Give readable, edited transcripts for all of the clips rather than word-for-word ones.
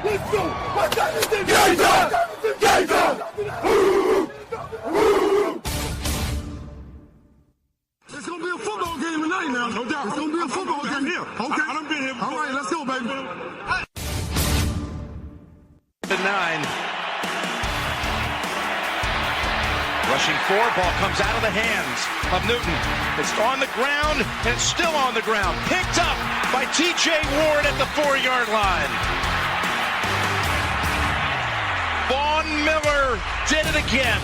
Let's go! What's that? It's gonna be a football game tonight now. No doubt. It's gonna be a football game here. Okay. I done been here before. All right, let's go, baby. 9. Rushing 4, ball comes out of the hands of Newton. It's on the ground, and it's still on the ground. Picked up by T.J. Ward at the 4-yard line. Vaughn Miller did it again.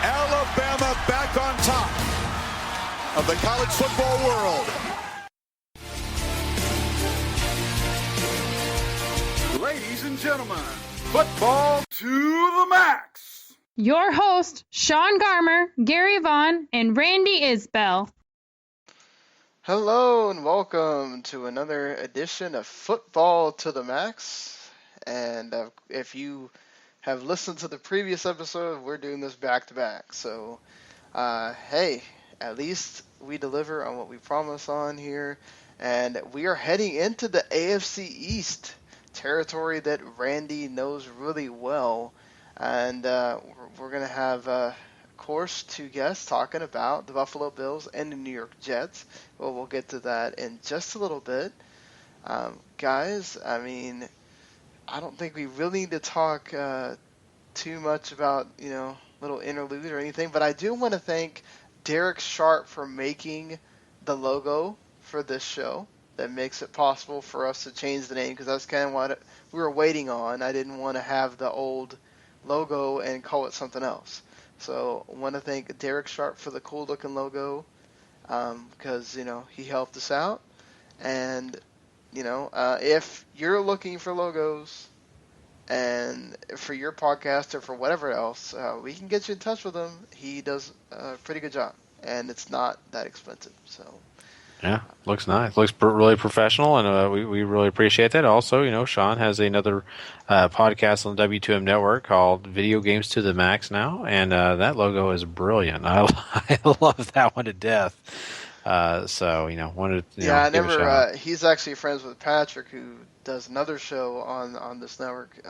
Alabama back on top of the college football world. Ladies and gentlemen, football to the max. Your host, Sean Garmer, Gary Vaughn, and Randy Isbell. Hello and welcome to another edition of Football to the Max. And if you have listened to the previous episode, we're doing this back to back. So, hey, at least we deliver on what we promise on here. And we are heading into the AFC East territory that Randy knows really well. And we're going to have, of course, two guests talking about the Buffalo Bills and the New York Jets. Well, we'll get to that in just a little bit. Guys, I mean, I don't think we really need to talk too much about, little interlude or anything, but I do want to thank Derek Sharp for making the logo for this show that makes it possible for us to change the name, because that's kind of what we were waiting on. I didn't want to have the old logo and call it something else. So I want to thank Derek Sharp for the cool looking logo, because, he helped us out. And, if you're looking for logos and for your podcast or for whatever else, we can get you in touch with him. He does a pretty good job, and it's not that expensive. So. Yeah, looks nice. Looks really professional, and we really appreciate that. Also, Sean has another podcast on the W2M network called Video Games to the Max now, and that logo is brilliant. I love that one to death. Wanted to I never. He's actually friends with Patrick, who does another show on this network,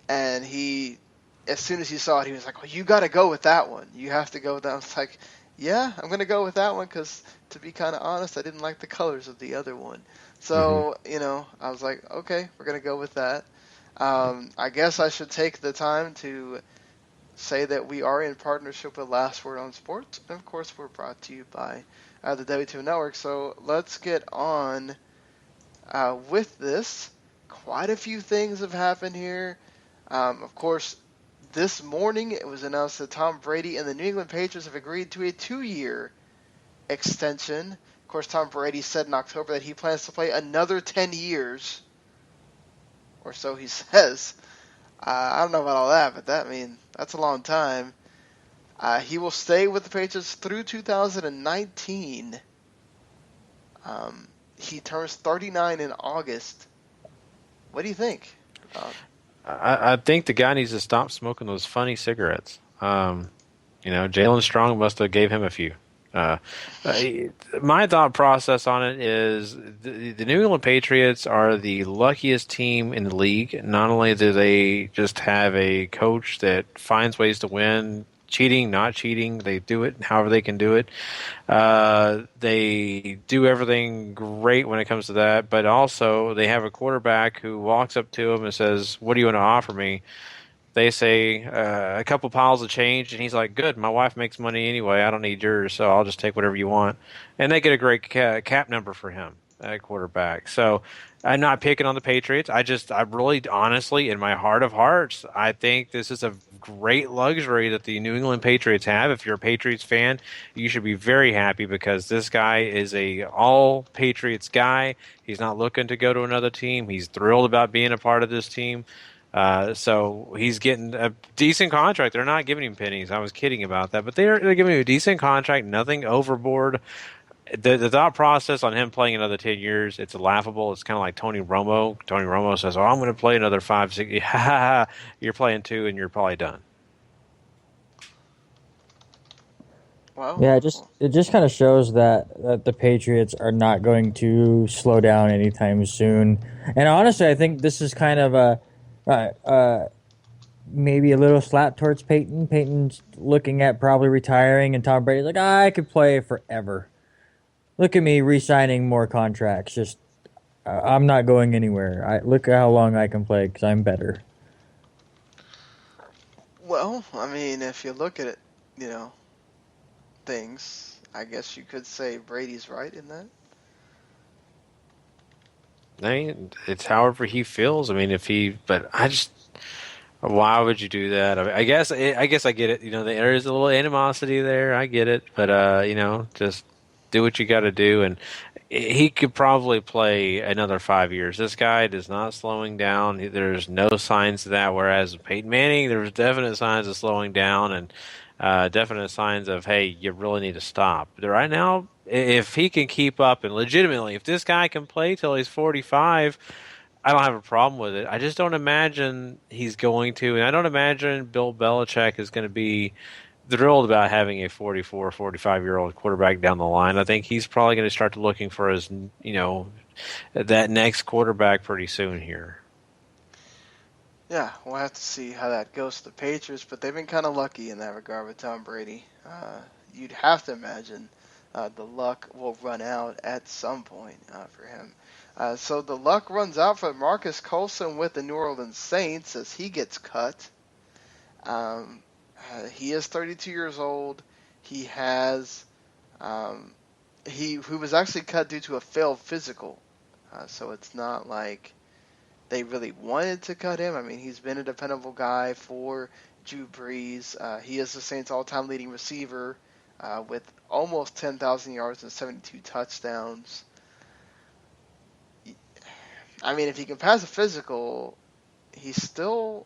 and he, as soon as he saw it, he was like, "Well, you got to go with that one. You have to go with that." I was like, yeah, I'm going to go with that one because, to be kind of honest, I didn't like the colors of the other one. So, I was like, okay, we're going to go with that. I guess I should take the time to say that we are in partnership with Last Word on Sports. And, of course, we're brought to you by the W2 Network. So let's get on with this. Quite a few things have happened here. Of course, this morning, it was announced that Tom Brady and the New England Patriots have agreed to a 2-year extension. Of course, Tom Brady said in October that he plans to play another 10 years, or so he says. I don't know about all that, but that's a long time. He will stay with the Patriots through 2019. He turns 39 in August. What do you think? I think the guy needs to stop smoking those funny cigarettes. Jalen Strong must have gave him a few. My thought process on it is the New England Patriots are the luckiest team in the league. Not only do they just have a coach that finds ways to win, cheating, not cheating, they do it however they can do it. They do everything great when it comes to that, but also they have a quarterback who walks up to him and says, "What do you want to offer me?" They say a couple piles of change, and he's like, "Good, my wife makes money anyway. I don't need yours, so I'll just take whatever you want." And they get a great cap number for him at quarterback. So I'm not picking on the Patriots. I really, honestly, in my heart of hearts, I think this is a great luxury that the New England Patriots have. If you're a Patriots fan, you should be very happy because this guy is a all Patriots guy. He's not looking to go to another team. He's thrilled about being a part of this team. So he's getting a decent contract. They're not giving him pennies. I was kidding about that, but they're giving him a decent contract, nothing overboard. The thought process on him playing another 10 years, it's laughable. It's kind of like Tony Romo. Tony Romo says, "Oh, I'm going to play another 5, 6." You're playing 2 and you're probably done. Well, Yeah, it just kind of shows that the Patriots are not going to slow down anytime soon. And honestly, I think this is kind of maybe a little slap towards Peyton. Peyton's looking at probably retiring, and Tom Brady's like, I could play forever. Look at me re-signing more contracts. Just I'm not going anywhere. Look at how long I can play because I'm better. well, I mean, if you look at it, you know, things, I guess you could say Brady's right in that. I mean, it's however he feels. I mean, but I just, why would you do that? I mean, I guess I get it. You know, there is a little animosity there. I get it, but you know, just do what you got to do. And he could probably play another 5 years. This guy is not slowing down. There's no signs of that. Whereas Peyton Manning, there's definite signs of slowing down and definite signs of, hey, you really need to stop. But right now, if he can keep up and legitimately, if this guy can play till he's 45. I don't have a problem with it. I just don't imagine he's going to, and I don't imagine Bill Belichick is going to be thrilled about having a 44, 45-year-old quarterback down the line. I think he's probably going to start looking for his, you know, that next quarterback pretty soon here. Yeah, we'll have to see how that goes to the Patriots, but they've been kind of lucky in that regard with Tom Brady. You'd have to imagine the luck will run out at some point for him. So the luck runs out for Marcus Colston with the New Orleans Saints as he gets cut. He is 32 years old. He has he was actually cut due to a failed physical. So it's not like they really wanted to cut him. I mean, he's been a dependable guy for Drew Brees. He is the Saints' all-time leading receiver with almost 10,000 yards and 72 touchdowns. I mean, if he can pass a physical, he's still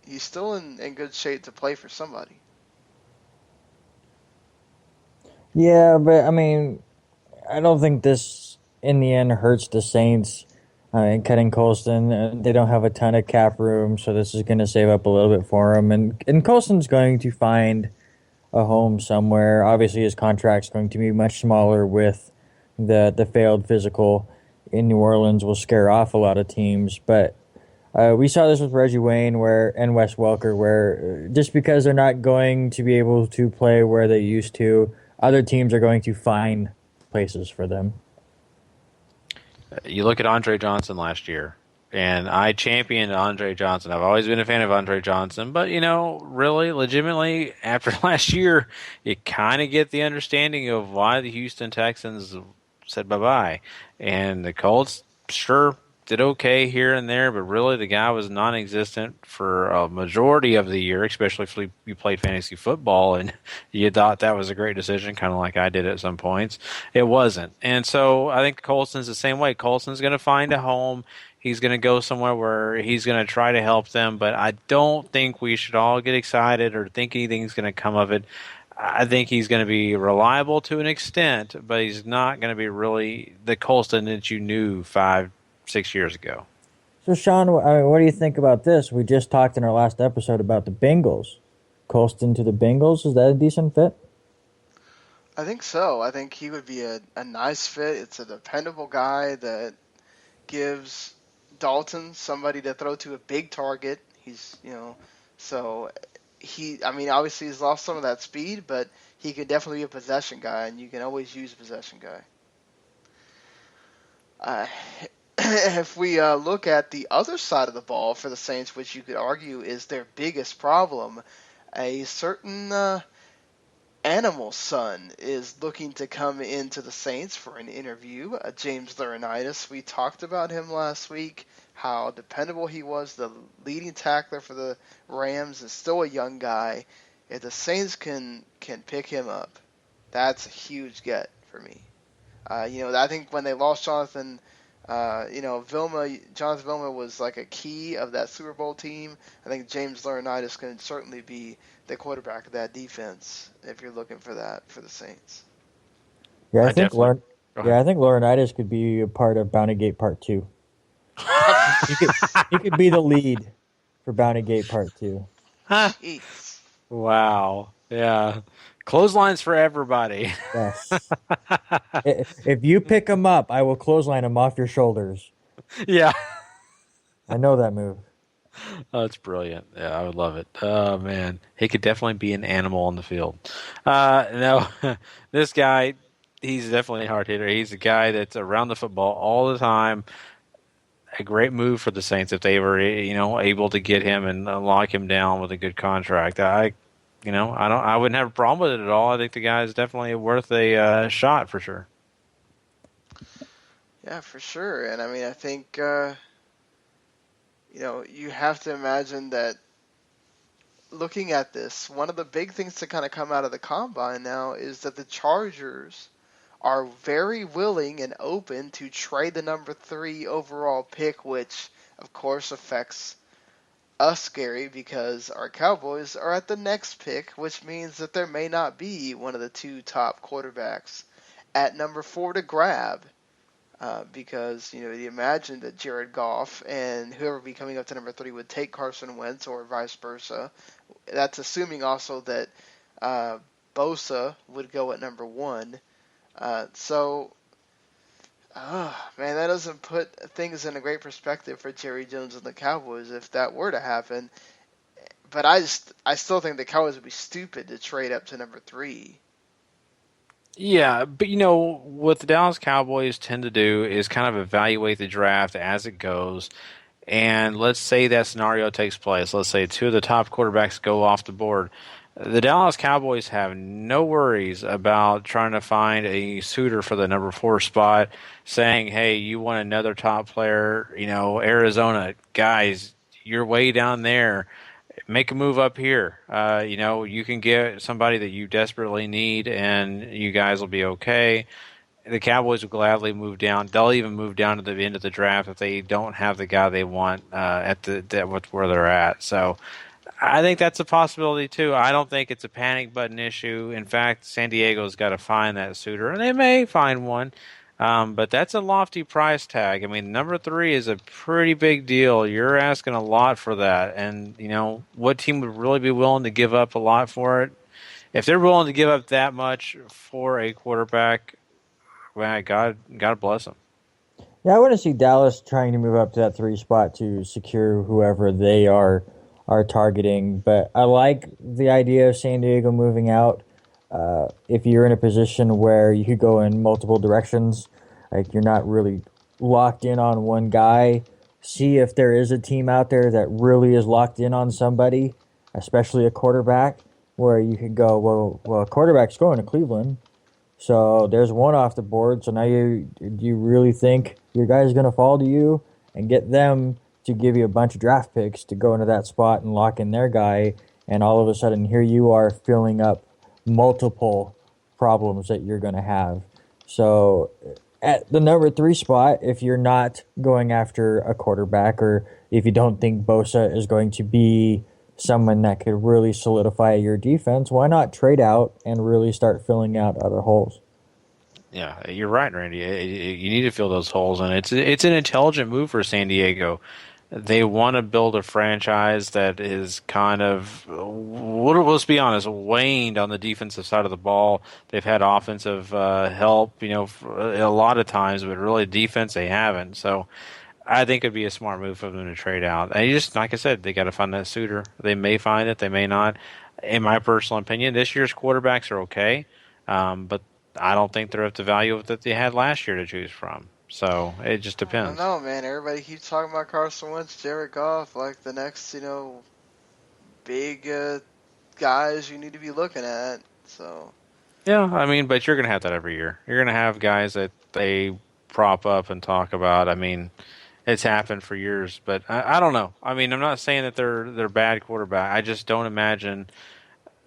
in good shape to play for somebody. Yeah, but I mean, I don't think this in the end hurts the Saints. Cutting Colston, they don't have a ton of cap room, so this is going to save up a little bit for him. And Colston's going to find a home somewhere. Obviously, his contract's going to be much smaller with the failed physical in New Orleans will scare off a lot of teams. But we saw this with Reggie Wayne and Wes Welker, where just because they're not going to be able to play where they used to, other teams are going to find places for them. You look at Andre Johnson last year, and I championed Andre Johnson. I've always been a fan of Andre Johnson, but, you know, really, legitimately, after last year, you kind of get the understanding of why the Houston Texans said bye-bye. And the Colts sure did okay here and there, but really the guy was non-existent for a majority of the year, especially if you played fantasy football and you thought that was a great decision, kind of like I did at some points. It wasn't. And so I think Colston's the same way. Colston's going to find a home. He's going to go somewhere where he's going to try to help them, but I don't think we should all get excited or think anything's going to come of it. I think he's going to be reliable to an extent, but he's not going to be really the Colston that you knew 5-6 years ago. So, Sean, what do you think about this? We just talked in our last episode about the Bengals. Colston to the Bengals, is that a decent fit? I think so. I think he would be a nice fit. It's a dependable guy that gives Dalton somebody to throw to a big target. Obviously he's lost some of that speed, but he could definitely be a possession guy, and you can always use a possession guy. If we look at the other side of the ball for the Saints, which you could argue is their biggest problem, a certain animal son is looking to come into the Saints for an interview. James Laurinaitis, we talked about him last week, how dependable he was, the leading tackler for the Rams, is still a young guy. If the Saints can pick him up, that's a huge get for me. I think when they lost Jonathan Vilma was like a key of that Super Bowl team. I think James Laurinaitis can certainly be the quarterback of that defense if you're looking for that for the Saints. Yeah, I think Laurinaitis could be a part of Bounty Gate Part 2. He could be the lead for Bounty Gate Part 2. Jeez. Wow. Yeah. Clotheslines for everybody. Yes. If you pick him up, I will clothesline him off your shoulders. Yeah. I know that move. Oh, it's brilliant. Yeah, I would love it. Oh, man. He could definitely be an animal on the field. No, this guy, he's definitely a hard hitter. He's a guy that's around the football all the time. A great move for the Saints if they were, able to get him and lock him down with a good contract. I wouldn't have a problem with it at all. I think the guy is definitely worth a shot for sure. Yeah, for sure. And I mean, I think, you have to imagine that looking at this, one of the big things to kind of come out of the combine now is that the Chargers are very willing and open to trade the number 3 overall pick, which of course affects us, Gary, because our Cowboys are at the next pick, which means that there may not be one of the 2 top quarterbacks at number 4 to grab. Because, you imagine that Jared Goff and whoever would be coming up to number 3 would take Carson Wentz or vice versa. That's assuming also that Bosa would go at number 1. Man, that doesn't put things in a great perspective for Jerry Jones and the Cowboys if that were to happen. But I still think the Cowboys would be stupid to trade up to number 3. Yeah, but what the Dallas Cowboys tend to do is kind of evaluate the draft as it goes. And let's say that scenario takes place. Let's say 2 of the top quarterbacks go off the board. The Dallas Cowboys have no worries about trying to find a suitor for the number 4 spot, saying, hey, you want another top player, Arizona, guys, you're way down there. Make a move up here. You can get somebody that you desperately need, and you guys will be okay. The Cowboys will gladly move down. They'll even move down to the end of the draft if they don't have the guy they want where they're at. So I think that's a possibility too. I don't think it's a panic button issue. In fact, San Diego's got to find that suitor, and they may find one. But that's a lofty price tag. I mean, number 3 is a pretty big deal. You're asking a lot for that. And, what team would really be willing to give up a lot for it? If they're willing to give up that much for a quarterback, man, God bless them. Yeah, I want to see Dallas trying to move up to that 3 spot to secure whoever they are targeting. But I like the idea of San Diego moving out. If you're in a position where you could go in multiple directions, like you're not really locked in on one guy, see if there is a team out there that really is locked in on somebody, especially a quarterback, where you could go, well, a quarterback's going to Cleveland, so there's one off the board, so now you really think your guy's going to fall to you, and get them to give you a bunch of draft picks to go into that spot and lock in their guy, and all of a sudden here you are filling up multiple problems that you're going to have. So at the number 3 spot, if you're not going after a quarterback, or if you don't think Bosa is going to be someone that could really solidify your defense, why not trade out and really start filling out other holes? Yeah, you're right, Randy. You need to fill those holes, and it's an intelligent move for San Diego. They want to build a franchise that is kind of, let's be honest, waned on the defensive side of the ball. They've had offensive help, a lot of times, but really defense they haven't. So I think it'd be a smart move for them to trade out. And just like I said, they got to find that suitor. They may find it, they may not. In my personal opinion, this year's quarterbacks are okay, but I don't think they're at the value that they had last year to choose from. So it just depends. I don't know, man. Everybody keeps talking about Carson Wentz, Jared Goff, like the next, big guys you need to be looking at. So. Yeah, I mean, but you're going to have that every year. You're going to have guys that they prop up and talk about. I mean, it's happened for years, but I don't know. I mean, I'm not saying that they're bad quarterback. I just don't imagine.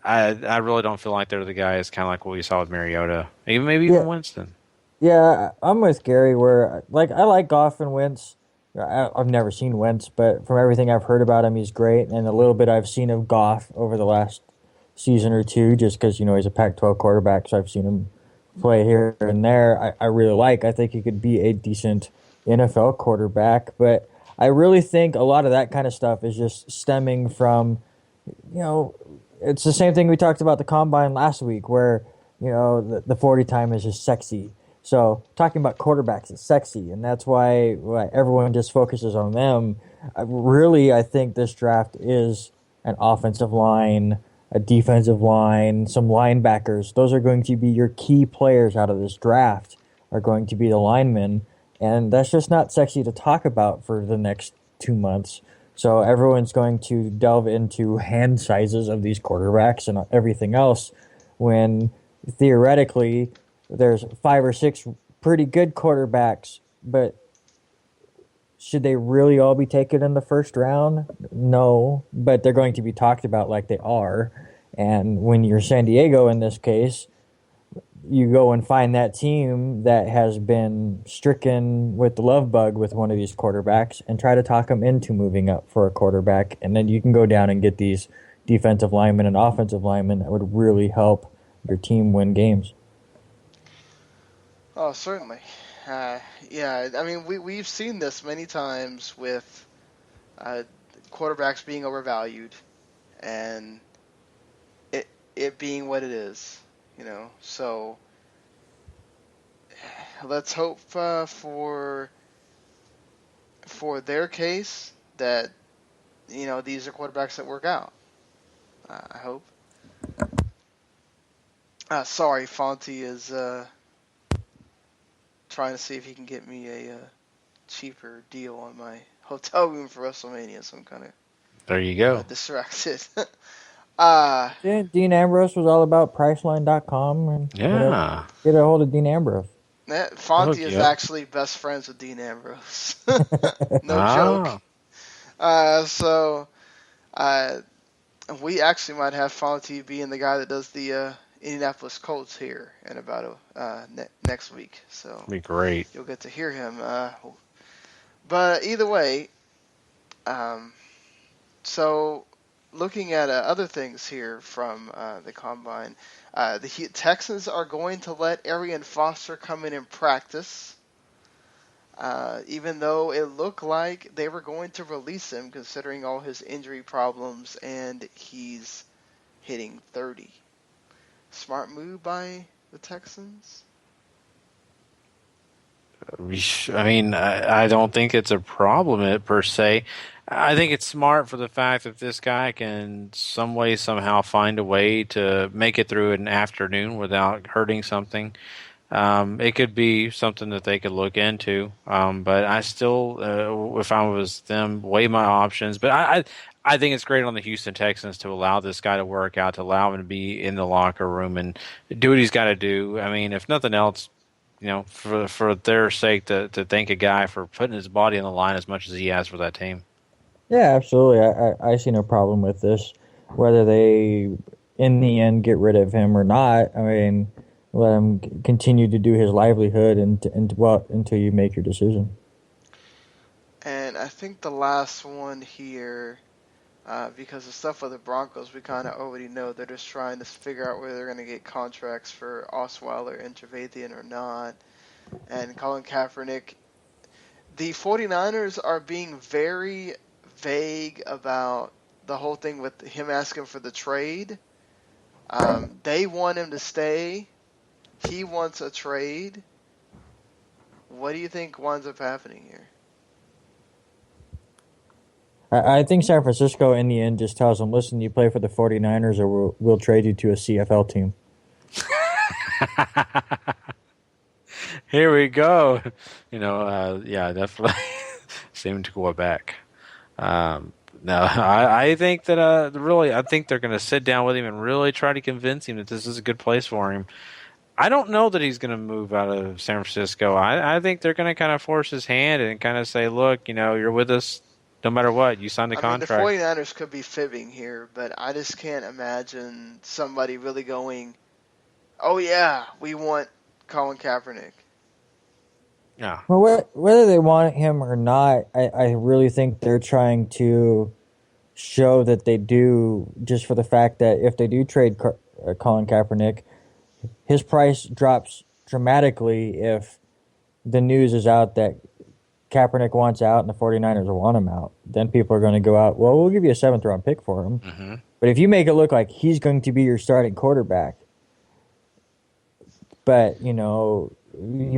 I really don't feel like they're the guys kind of like what we saw with Mariota, even Winston. Yeah, I'm with Gary. Where I like Goff and Wentz. I've never seen Wentz, but from everything I've heard about him, he's great. And a little bit I've seen of Goff over the last season or two, just because he's a Pac-12 quarterback, so I've seen him play here and there. I really like. I think he could be a decent NFL quarterback, but I really think a lot of that kind of stuff is just stemming from, it's the same thing we talked about the combine last week, where the 40 time is just sexy. So talking about quarterbacks is sexy, and that's why everyone just focuses on them. I think this draft is an offensive line, a defensive line, some linebackers. Those are going to be your key players out of this draft, are going to be the linemen, and that's just not sexy to talk about for the next 2 months. So everyone's going to delve into hand sizes of these quarterbacks and everything else, when theoretically there's 5 or 6 pretty good quarterbacks, but should they really all be taken in the first round? No, but they're going to be talked about like they are. And when you're San Diego in this case, you go and find that team that has been stricken with the love bug with one of these quarterbacks and try to talk them into moving up for a quarterback. And then you can go down and get these defensive linemen and offensive linemen that would really help your team win games. Oh, certainly. Yeah, I mean, we've seen this many times with quarterbacks being overvalued and it being what it is, So let's hope for their case that these are quarterbacks that work out. I hope. Sorry, Fonty is trying to see if he can get me a cheaper deal on my hotel room for WrestleMania, so I'm kind of there you go. Distracted. Dean Ambrose was all about Priceline.com, and get a hold of Dean Ambrose. Fonty is actually best friends with Dean Ambrose. No joke. So we actually might have Fonty being the guy that does the Indianapolis Colts here in about next week. So that'd be great. You'll get to hear him. But either way, so looking at other things here from the Combine, the Texans are going to let Arian Foster come in and practice, even though it looked like they were going to release him considering all his injury problems, and he's hitting 30. Smart move by the Texans? I mean, I don't think it's a problem per se. I think it's smart for the fact that this guy can somehow find a way to make it through an afternoon without hurting something. It could be something that they could look into. But I still, if I was them, weigh my options. But I think it's great on the Houston Texans to allow this guy to work out, to allow him to be in the locker room and do what he's got to do. I mean, if nothing else, for their sake, to thank a guy for putting his body on the line as much as he has for that team. Yeah, absolutely. I see no problem with this. Whether they, in the end, get rid of him or not, I mean, let him continue to do his livelihood until you make your decision. And I think the last one here, because the stuff with the Broncos, we kind of already know they're just trying to figure out whether they're going to get contracts for Osweiler and Trevathan or not. And Colin Kaepernick, the 49ers are being very vague about the whole thing with him asking for the trade. They want him to stay. He wants a trade. What do you think winds up happening here? I think San Francisco, in the end, just tells them, listen, you play for the 49ers or we'll trade you to a CFL team. Here we go. Yeah, definitely. Seem to go back. No, I think that I think they're going to sit down with him and really try to convince him that this is a good place for him. I don't know that he's going to move out of San Francisco. I think they're going to kind of force his hand and kind of say, look, you're with us no matter what. You signed the contract. I mean, the 49ers could be fibbing here, but I just can't imagine somebody really going, oh, yeah, we want Colin Kaepernick. Yeah. Well, whether they want him or not, I really think they're trying to show that they do, just for the fact that if they do trade Colin Kaepernick, his price drops dramatically if the news is out that Kaepernick wants out and the 49ers want him out. Then people are going to go out, well, we'll give you a 7th-round pick for him. Mm-hmm. But if you make it look like he's going to be your starting quarterback, but, you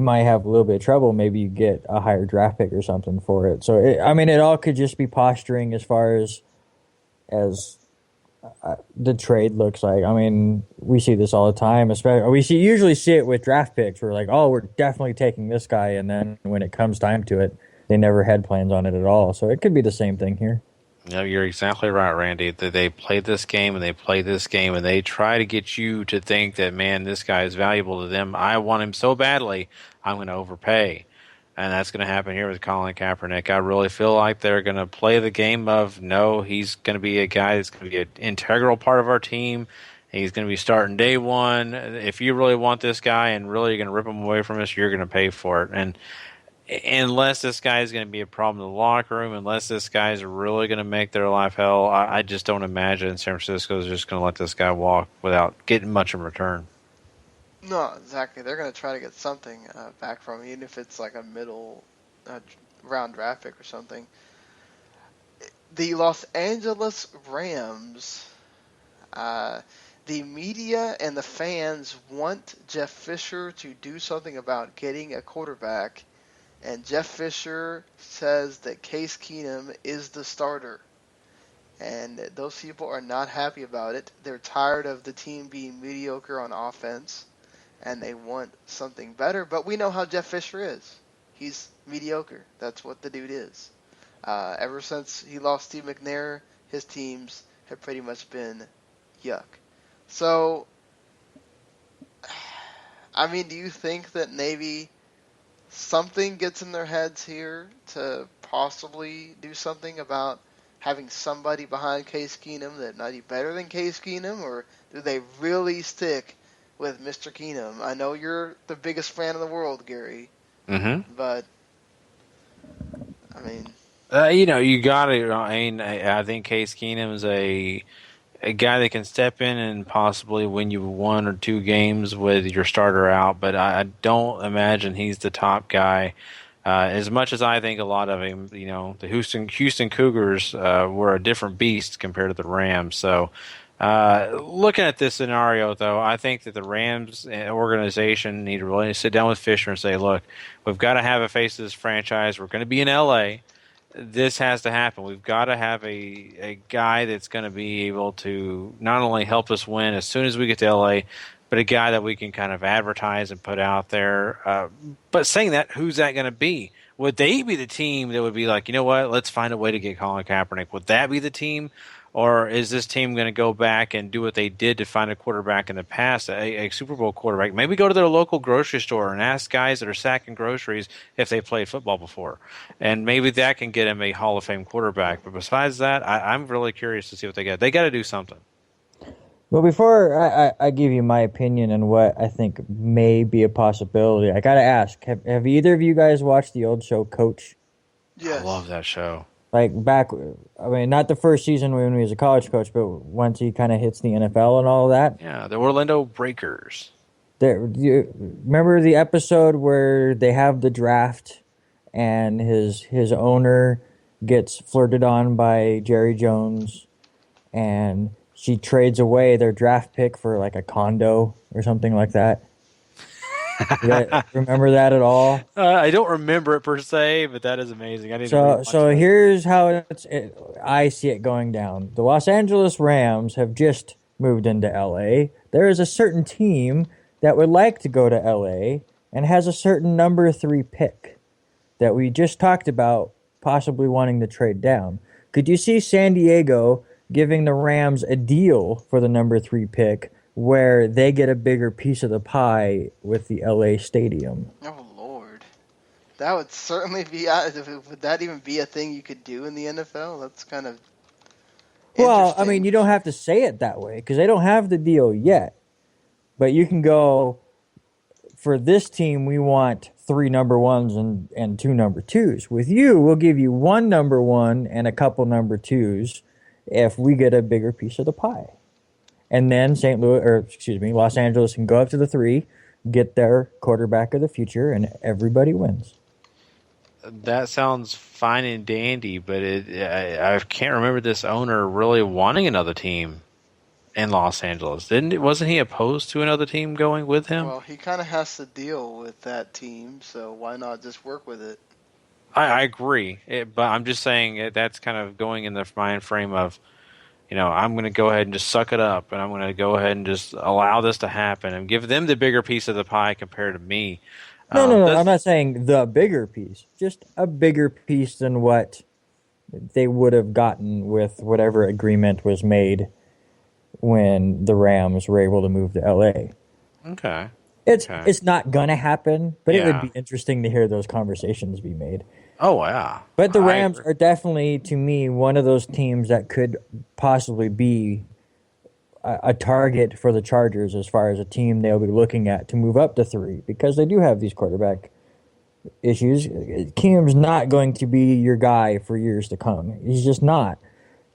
might have a little bit of trouble. Maybe you get a higher draft pick or something for it. So, it all could just be posturing as far as the trade looks like. I mean, we see this all the time. Especially, usually see it with draft picks. We're like, oh, we're definitely taking this guy. And then when it comes time to it, they never had plans on it at all. So it could be the same thing here. No, you're exactly right, Randy. They play this game and they play this game and they try to get you to think that, man, this guy is valuable to them. I want him so badly, I'm going to overpay. And that's going to happen here with Colin Kaepernick. I really feel like they're going to play the game of, no, he's going to be a guy that's going to be an integral part of our team. He's going to be starting day one. If you really want this guy and really you're going to rip him away from us, you're going to pay for it. And unless this guy is going to be a problem in the locker room, unless this guy is really going to make their life hell, I just don't imagine San Francisco is just going to let this guy walk without getting much in return. No, exactly. They're going to try to get something back from him, even if it's like a middle round draft pick or something. The Los Angeles Rams, the media and the fans want Jeff Fisher to do something about getting a quarterback. And Jeff Fisher says that Case Keenum is the starter. And those people are not happy about it. They're tired of the team being mediocre on offense. And they want something better. But we know how Jeff Fisher is. He's mediocre. That's what the dude is. Ever since he lost Steve McNair, his teams have pretty much been yuck. So, I mean, do you think that maybe something gets in their heads here to possibly do something about having somebody behind Case Keenum that might be better than Case Keenum, or do they really stick with Mr. Keenum? I know you're the biggest fan in the world, Gary, but I mean, you got to. I think Case Keenum is a guy that can step in and possibly win you 1 or 2 games with your starter out, but I don't imagine he's the top guy. As much as I think a lot of him, the Houston Cougars were a different beast compared to the Rams. So looking at this scenario, though, I think that the Rams organization need to really sit down with Fisher and say, look, we've got to have a face of this franchise. We're going to be in L.A., this has to happen. We've got to have a guy that's going to be able to not only help us win as soon as we get to LA, but a guy that we can kind of advertise and put out there. But saying that, who's that going to be? Would they be the team that would be like, you know what, let's find a way to get Colin Kaepernick? Would that be the team? Or is this team going to go back and do what they did to find a quarterback in the past, a Super Bowl quarterback? Maybe go to their local grocery store and ask guys that are sacking groceries if they played football before. And maybe that can get him a Hall of Fame quarterback. But besides that, I'm really curious to see what they get. They got to do something. Well, before I give you my opinion on what I think may be a possibility, I got to ask, have either of you guys watched the old show Coach? Yes. I love that show. Like back, I mean, not the first season when he was a college coach, but once he kind of hits the NFL and all of that. Yeah, the Orlando Breakers. You remember the episode where they have the draft and his owner gets flirted on by Jerry Jones and she trades away their draft pick for like a condo or something like that? Remember that at all? I don't remember it per se, but that is amazing. I need so here's how I see it going down. The Los Angeles Rams have just moved into LA. There is a certain team that would like to go to LA and has a certain number 3 pick that we just talked about possibly wanting to trade down. Could you see San Diego giving the Rams a deal for the number 3 pick where they get a bigger piece of the pie with the LA stadium? Oh, Lord. That would certainly be... would that even be a thing you could do in the NFL? That's kind of Well, I mean, you don't have to say it that way because they don't have the deal yet. But you can go, for this team, we want 3 number 1s and 2 number 2s. With you, we'll give you 1 number 1 and a couple number 2s if we get a bigger piece of the pie. And then Los Angeles can go up to the 3, get their quarterback of the future, and everybody wins. That sounds fine and dandy, but I can't remember this owner really wanting another team. in Los Angeles. Wasn't he opposed to another team going with him? Well, he kind of has to deal with that team, so why not just work with it? I agree, but I'm just saying that's kind of going in the mind frame of, I'm going to go ahead and just suck it up, and I'm going to go ahead and just allow this to happen and give them the bigger piece of the pie compared to me. No. I'm not saying the bigger piece, just a bigger piece than what they would have gotten with whatever agreement was made when the Rams were able to move to LA. Okay. It's not gonna happen, but it would Yeah. be interesting to hear those conversations be made. Oh, yeah. But the I Rams agree. are definitely, to me, one of those teams that could possibly be a target for the Chargers as far as a team they'll be looking at to move up to 3, because they do have these quarterback issues. Kim's not going to be your guy for years to come. He's just not.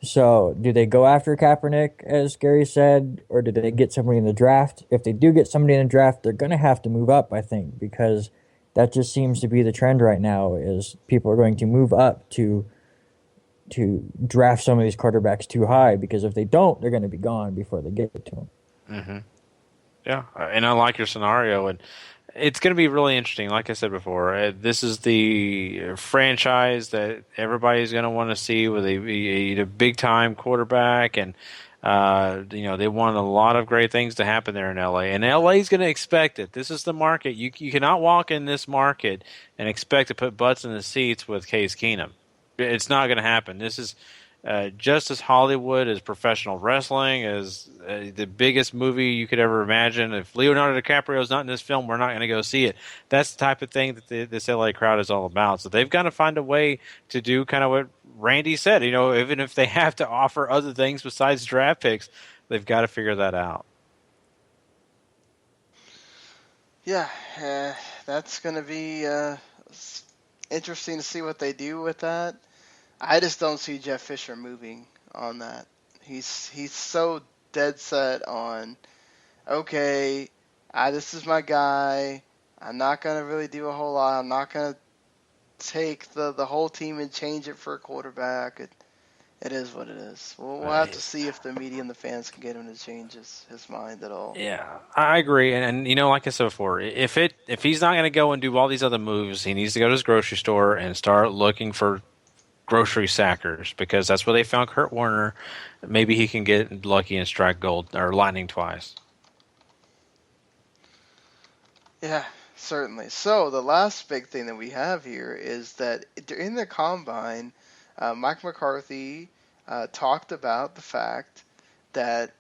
So, do they go after Kaepernick, as Gary said, or do they get somebody in the draft? If they do get somebody in the draft, they're going to have to move up, I think, because that just seems to be the trend right now, is people are going to move up to draft some of these quarterbacks too high, because if they don't, they're going to be gone before they get to them. Mm-hmm. Yeah, and I like your scenario, and it's going to be really interesting. Like I said before, this is the franchise that everybody's going to want to see with a big-time quarterback, and they want a lot of great things to happen there in LA, and LA is going to expect it. This is the market. You cannot walk in this market and expect to put butts in the seats with Case Keenum. It's not going to happen. This is just as Hollywood, as professional wrestling, as the biggest movie you could ever imagine. If Leonardo DiCaprio is not in this film, we're not going to go see it. That's the type of thing that this LA crowd is all about. So they've got to find a way to do kind of what Randy said. Even if they have to offer other things besides draft picks, they've got to figure that out. Yeah, that's going to be interesting to see what they do with that. I just don't see Jeff Fisher moving on that. He's so dead set on, okay, this is my guy. I'm not going to really do a whole lot. I'm not going to take the whole team and change it for a quarterback. It is what it is. We'll have to see if the media and the fans can get him to change his mind at all. Yeah, I agree. And like I said before, if he's not going to go and do all these other moves, he needs to go to his grocery store and start looking for grocery sackers, because that's where they found Kurt Warner. Maybe he can get lucky and strike gold or lightning twice. Yeah, certainly. So the last big thing that we have here is that in the combine, Mike McCarthy talked about the fact that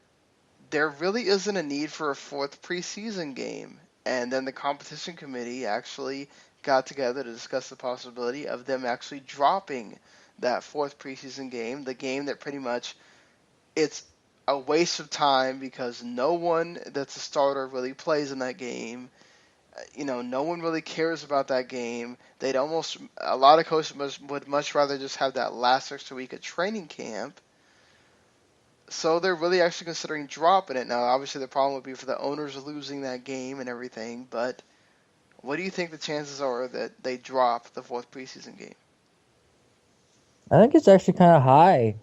there really isn't a need for a 4th preseason game. And then the competition committee actually got together to discuss the possibility of them actually dropping that 4th preseason game, the game that pretty much it's a waste of time because no one that's a starter really plays in that game. No one really cares about that game. A lot of coaches would much rather just have that last extra week of training camp. So they're really actually considering dropping it. Now, obviously the problem would be for the owners losing that game and everything, but what do you think the chances are that they drop the 4th preseason game? I think it's actually kind of high,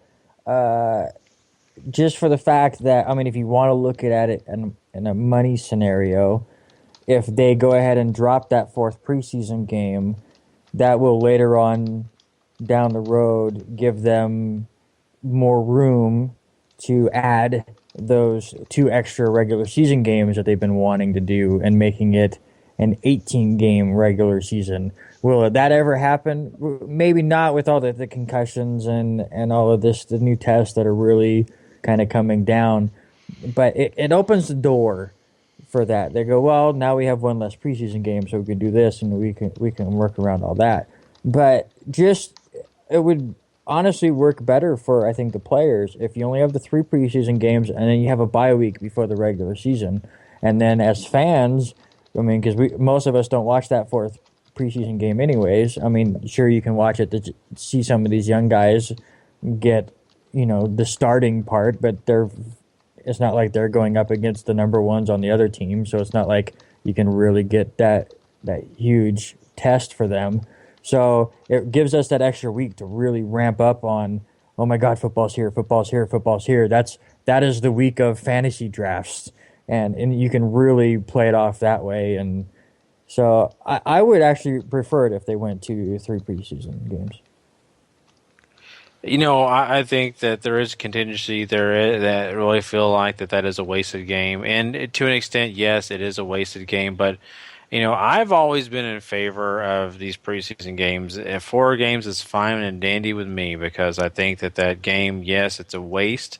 just for the fact that, if you want to look at it in a money scenario, if they go ahead and drop that 4th preseason game, that will later on down the road give them more room to add those 2 extra regular season games that they've been wanting to do and making it an 18-game regular season. Will that ever happen? Maybe not, with all the concussions and all of this, the new tests that are really kind of coming down. But it opens the door for that. They go, well, now we have 1 less preseason game, so we can do this and we can work around all that. But it would honestly work better for, I think, the players if you only have the 3 preseason games and then you have a bye week before the regular season. And then as fans, because most of us don't watch that 4th preseason game anyways. Sure, you can watch it to see some of these young guys get, the starting part, but it's not like they're going up against the number ones on the other team, so it's not like you can really get that huge test for them. So it gives us that extra week to really ramp up on, oh my God, football's here, football's here, football's here. That's that is the week of fantasy drafts, and you can really play it off that way. And so I would actually prefer it if they went to 3 preseason games. I think that there is contingency there that really feel like that is a wasted game. And to an extent, yes, it is a wasted game. But, I've always been in favor of these preseason games. 4 games is fine and dandy with me because I think that game, yes, it's a waste.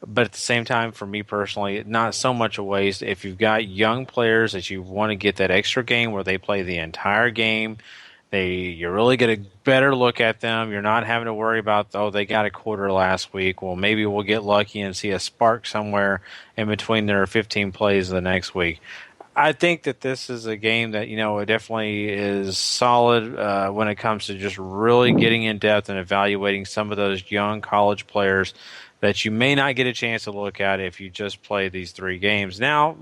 But at the same time, for me personally, not so much a waste. If you've got young players that you want to get that extra game where they play the entire game, you really get a better look at them. You're not having to worry about, they got a quarter last week. Well, maybe we'll get lucky and see a spark somewhere in between their 15 plays the next week. I think that this is a game that, it definitely is solid when it comes to just really getting in depth and evaluating some of those young college players that you may not get a chance to look at if you just play these 3 games. Now,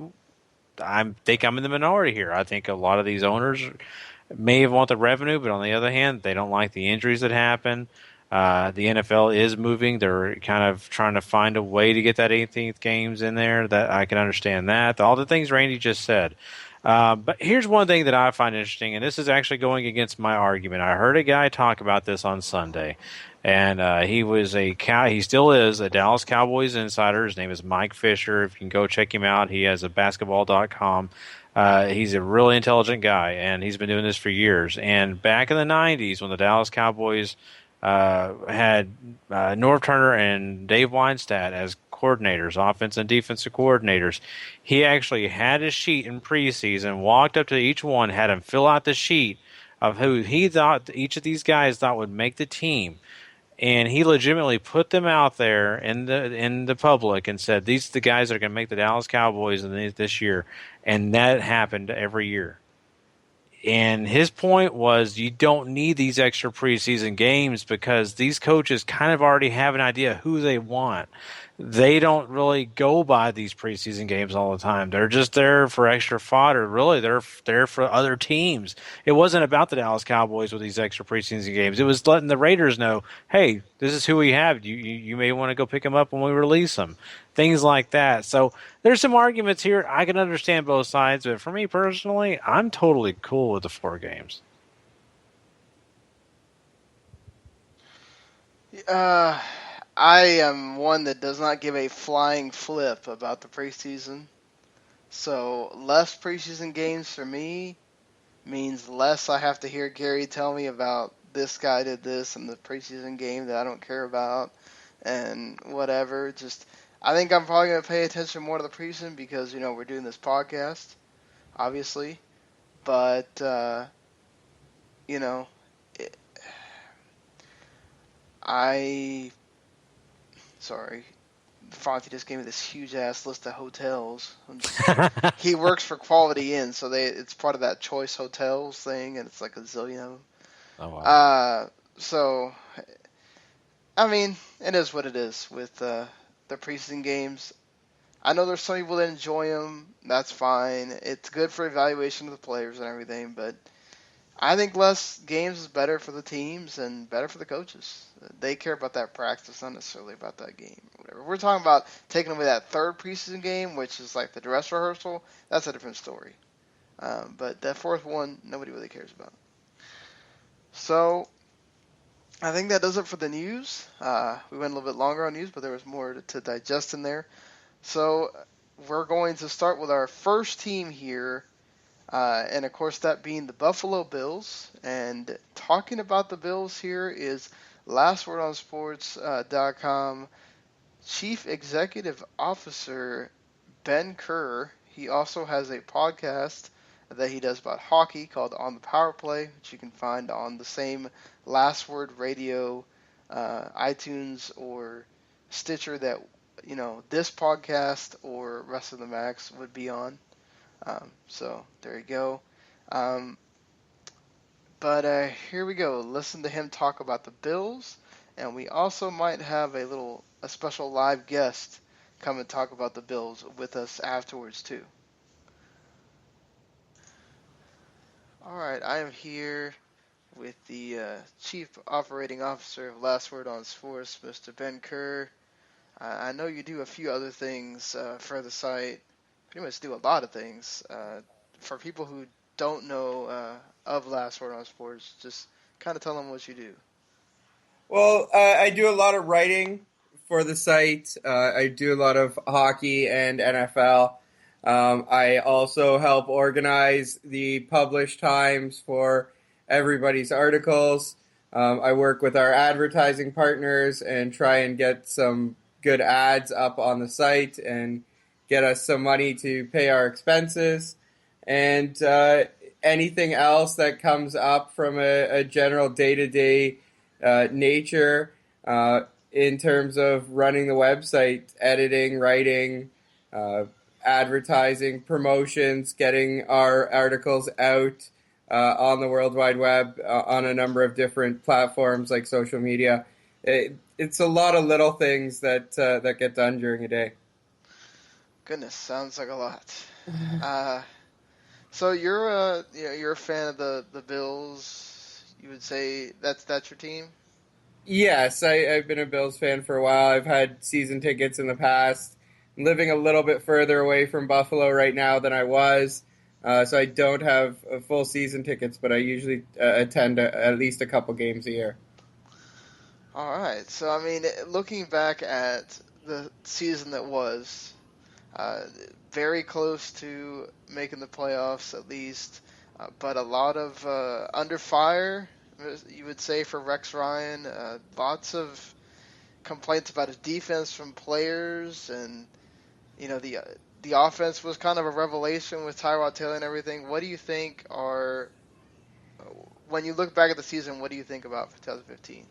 I think I'm in the minority here. I think a lot of these owners may want the revenue, but on the other hand, they don't like the injuries that happen. The NFL is moving. They're kind of trying to find a way to get that 18th games in there. That I can understand that. All the things Randy just said. But here's one thing that I find interesting, and this is actually going against my argument. I heard a guy talk about this on Sunday, and he still is a Dallas Cowboys insider. His name is Mike Fisher. If you can go check him out, he has a basketball.com. He's a really intelligent guy, and he's been doing this for years. And back in the 90s, when the Dallas Cowboys had Norv Turner and Dave Weinstadt as coordinators, offense and defensive coordinators, he actually had a sheet in preseason, walked up to each one, had him fill out the sheet of who he thought each of these guys thought would make the team. And he legitimately put them out there in the public and said, these are the guys that are going to make the Dallas Cowboys this year. And that happened every year. And his point was you don't need these extra preseason games because these coaches kind of already have an idea who they want. They don't really go by these preseason games all the time. They're just there for extra fodder. Really, they're there for other teams. It wasn't about the Dallas Cowboys with these extra preseason games. It was letting the Raiders know, hey, this is who we have. You may want to go pick them up when we release them. Things like that. So there's some arguments here. I can understand both sides, but for me personally, I'm totally cool with the 4 games. I am one that does not give a flying flip about the preseason. So less preseason games for me means less I have to hear Gary tell me about this guy did this in the preseason game that I don't care about and whatever. I think I'm probably going to pay attention more to the preseason because, we're doing this podcast, obviously. But, Sorry. Fonty just gave me this huge-ass list of hotels. He works for Quality Inn, so it's part of that Choice Hotels thing, and it's like a zillion of them. Oh, wow. So, I mean, it is what it is with the preseason games. I know there's some people that enjoy them. That's fine. It's good for evaluation of the players and everything, but I think less games is better for the teams and better for the coaches. They care about that practice, not necessarily about that game. Whatever. We're talking about taking away that 3rd preseason game, which is like the dress rehearsal. That's a different story. But that 4th one, nobody really cares about. So I think that does it for the news. We went a little bit longer on news, but there was more to digest in there. So we're going to start with our first team here. And, of course, that being the Buffalo Bills. And talking about the Bills here is lastwordonsports.com Chief Executive Officer Ben Kerr. He also has a podcast that he does about hockey called On the Power Play, which you can find on the same Last Word Radio, iTunes, or Stitcher that, this podcast or Rest of the Max would be on. So there you go. But here we go. Listen to him talk about the Bills, and we also might have a special live guest come and talk about the Bills with us afterwards too. All right, I am here with the Chief Operating Officer of Last Word on Sports, Mr. Ben Kerr. I know you do a few other things for the site. Pretty much do a lot of things. For people who don't know of Last Word on Sports, just kind of tell them what you do. Well, I do a lot of writing for the site. I do a lot of hockey and NFL. I also help organize the published times for everybody's articles. I work with our advertising partners and try and get some good ads up on the site and get us some money to pay our expenses. And anything else that comes up from a general day-to-day nature in terms of running the website, editing, writing, advertising, promotions, getting our articles out on the World Wide Web on a number of different platforms like social media. It's a lot of little things that get done during a day. Goodness, sounds like a lot. So you're a fan of the Bills. You would say that's your team? Yes, I've been a Bills fan for a while. I've had season tickets in the past. I'm living a little bit further away from Buffalo right now than I was, so I don't have full season tickets, but I usually attend at least a couple games a year. All right. So, I mean, looking back at the season that was, very close to making the playoffs at least, but a lot of under fire, you would say, for Rex Ryan. Lots of complaints about his defense from players, and the offense was kind of a revelation with Tyrod Taylor and everything. What do you think when you look back at the season, what do you think about 2015?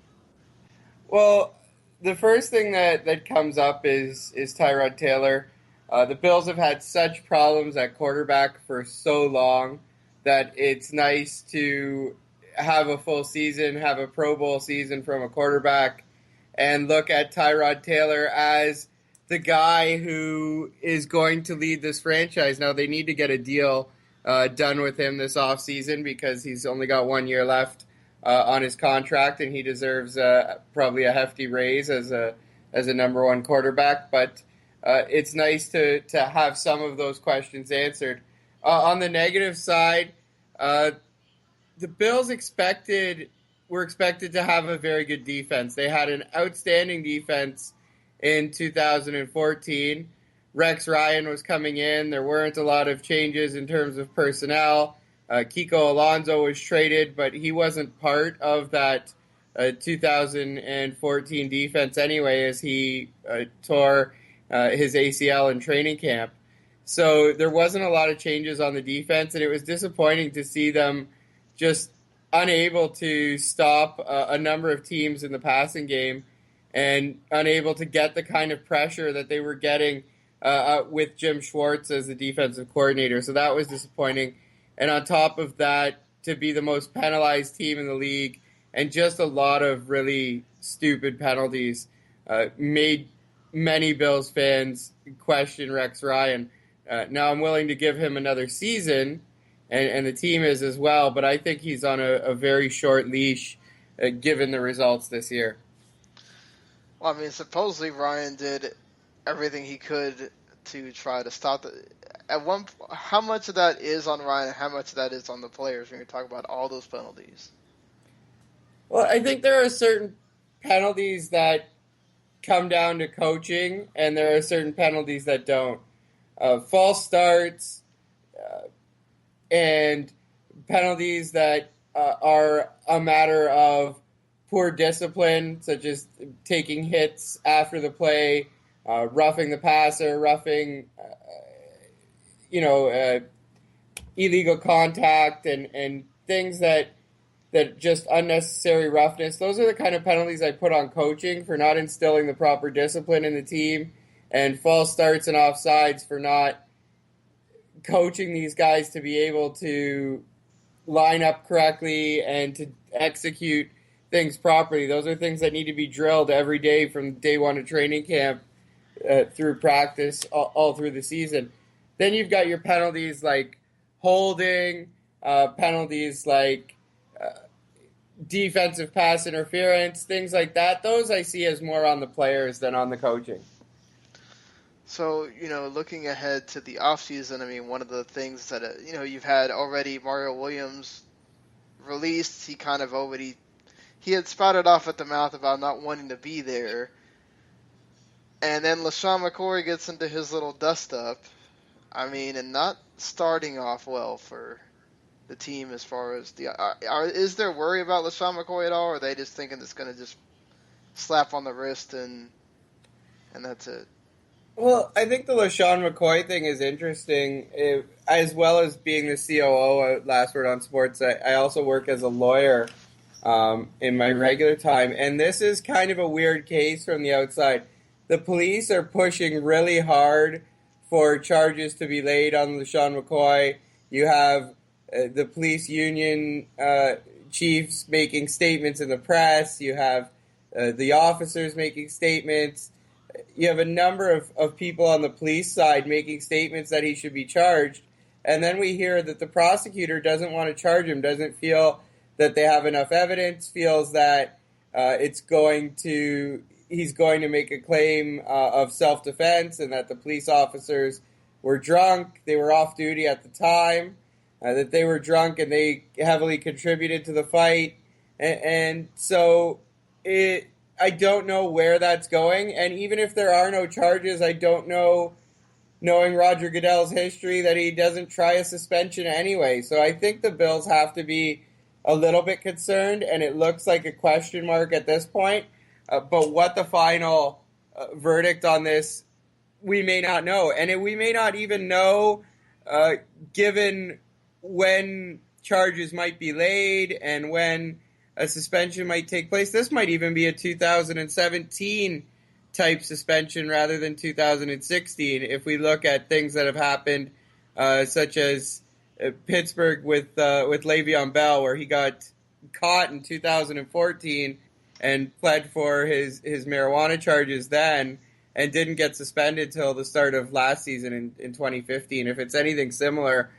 Well, the first thing that comes up is Tyrod Taylor. The Bills have had such problems at quarterback for so long that it's nice to have a full season, have a Pro Bowl season from a quarterback, and look at Tyrod Taylor as the guy who is going to lead this franchise. Now, they need to get a deal done with him this offseason because he's only got 1 year left on his contract, and he deserves probably a hefty raise as a number one quarterback. But it's nice to have some of those questions answered. On the negative side, the Bills were expected to have a very good defense. They had an outstanding defense in 2014. Rex Ryan was coming in. There weren't a lot of changes in terms of personnel. Kiko Alonso was traded, but he wasn't part of that 2014 defense anyway, as he tore his ACL in training camp. So there wasn't a lot of changes on the defense, and it was disappointing to see them just unable to stop a number of teams in the passing game and unable to get the kind of pressure that they were getting with Jim Schwartz as the defensive coordinator. So that was disappointing. And on top of that, to be the most penalized team in the league and just a lot of really stupid penalties made many Bills fans question Rex Ryan. Now I'm willing to give him another season, and the team is as well, but I think he's on a very short leash given the results this year. Well, I mean, supposedly Ryan did everything he could to try to stop the. How much of that is on Ryan and how much of that is on the players when you're talking about all those penalties? Well, I think there are certain penalties that come down to coaching, and there are certain penalties that don't. False starts and penalties that are a matter of poor discipline, such as taking hits after the play, roughing the passer, roughing illegal contact and things that just unnecessary roughness. Those are the kind of penalties I put on coaching for not instilling the proper discipline in the team, and false starts and offsides for not coaching these guys to be able to line up correctly and to execute things properly. Those are things that need to be drilled every day from day one of training camp through practice all through the season. Then you've got your penalties like holding, penalties like defensive pass interference, things like that. Those I see as more on the players than on the coaching. So, looking ahead to the offseason, I mean, one of the things that, you've had already Mario Williams released. He had spouted off at the mouth about not wanting to be there. And then LaShawn McCoy gets into his little dust-up. I mean, and not starting off well for the team as far as is there worry about LaShawn McCoy at all, or are they just thinking it's going to just slap on the wrist and that's it? Well, I think the LaShawn McCoy thing is interesting. As well as being the COO at Last Word on Sports, I also work as a lawyer in my regular time. And this is kind of a weird case from the outside. The police are pushing really hard for charges to be laid on LaShawn McCoy. You have the police union chiefs making statements in the press. You have the officers making statements. You have a number of people on the police side making statements that he should be charged. And then we hear that the prosecutor doesn't want to charge him, doesn't feel that they have enough evidence, feels that he's going to make a claim of self-defense and that the police officers were drunk, they were off duty at the time, that they were drunk and they heavily contributed to the fight. And so I don't know where that's going, and even if there are no charges, I don't know, knowing Roger Goodell's history, that he doesn't try a suspension anyway. So I think the Bills have to be a little bit concerned, and it looks like a question mark at this point. But what the final verdict on this, we may not know. And we may not even know, given when charges might be laid and when a suspension might take place. This might even be a 2017 type suspension rather than 2016 if we look at things that have happened, such as Pittsburgh with Le'Veon Bell, where he got caught in 2014 and pled for his marijuana charges then and didn't get suspended till the start of last season in 2015. If it's anything similar,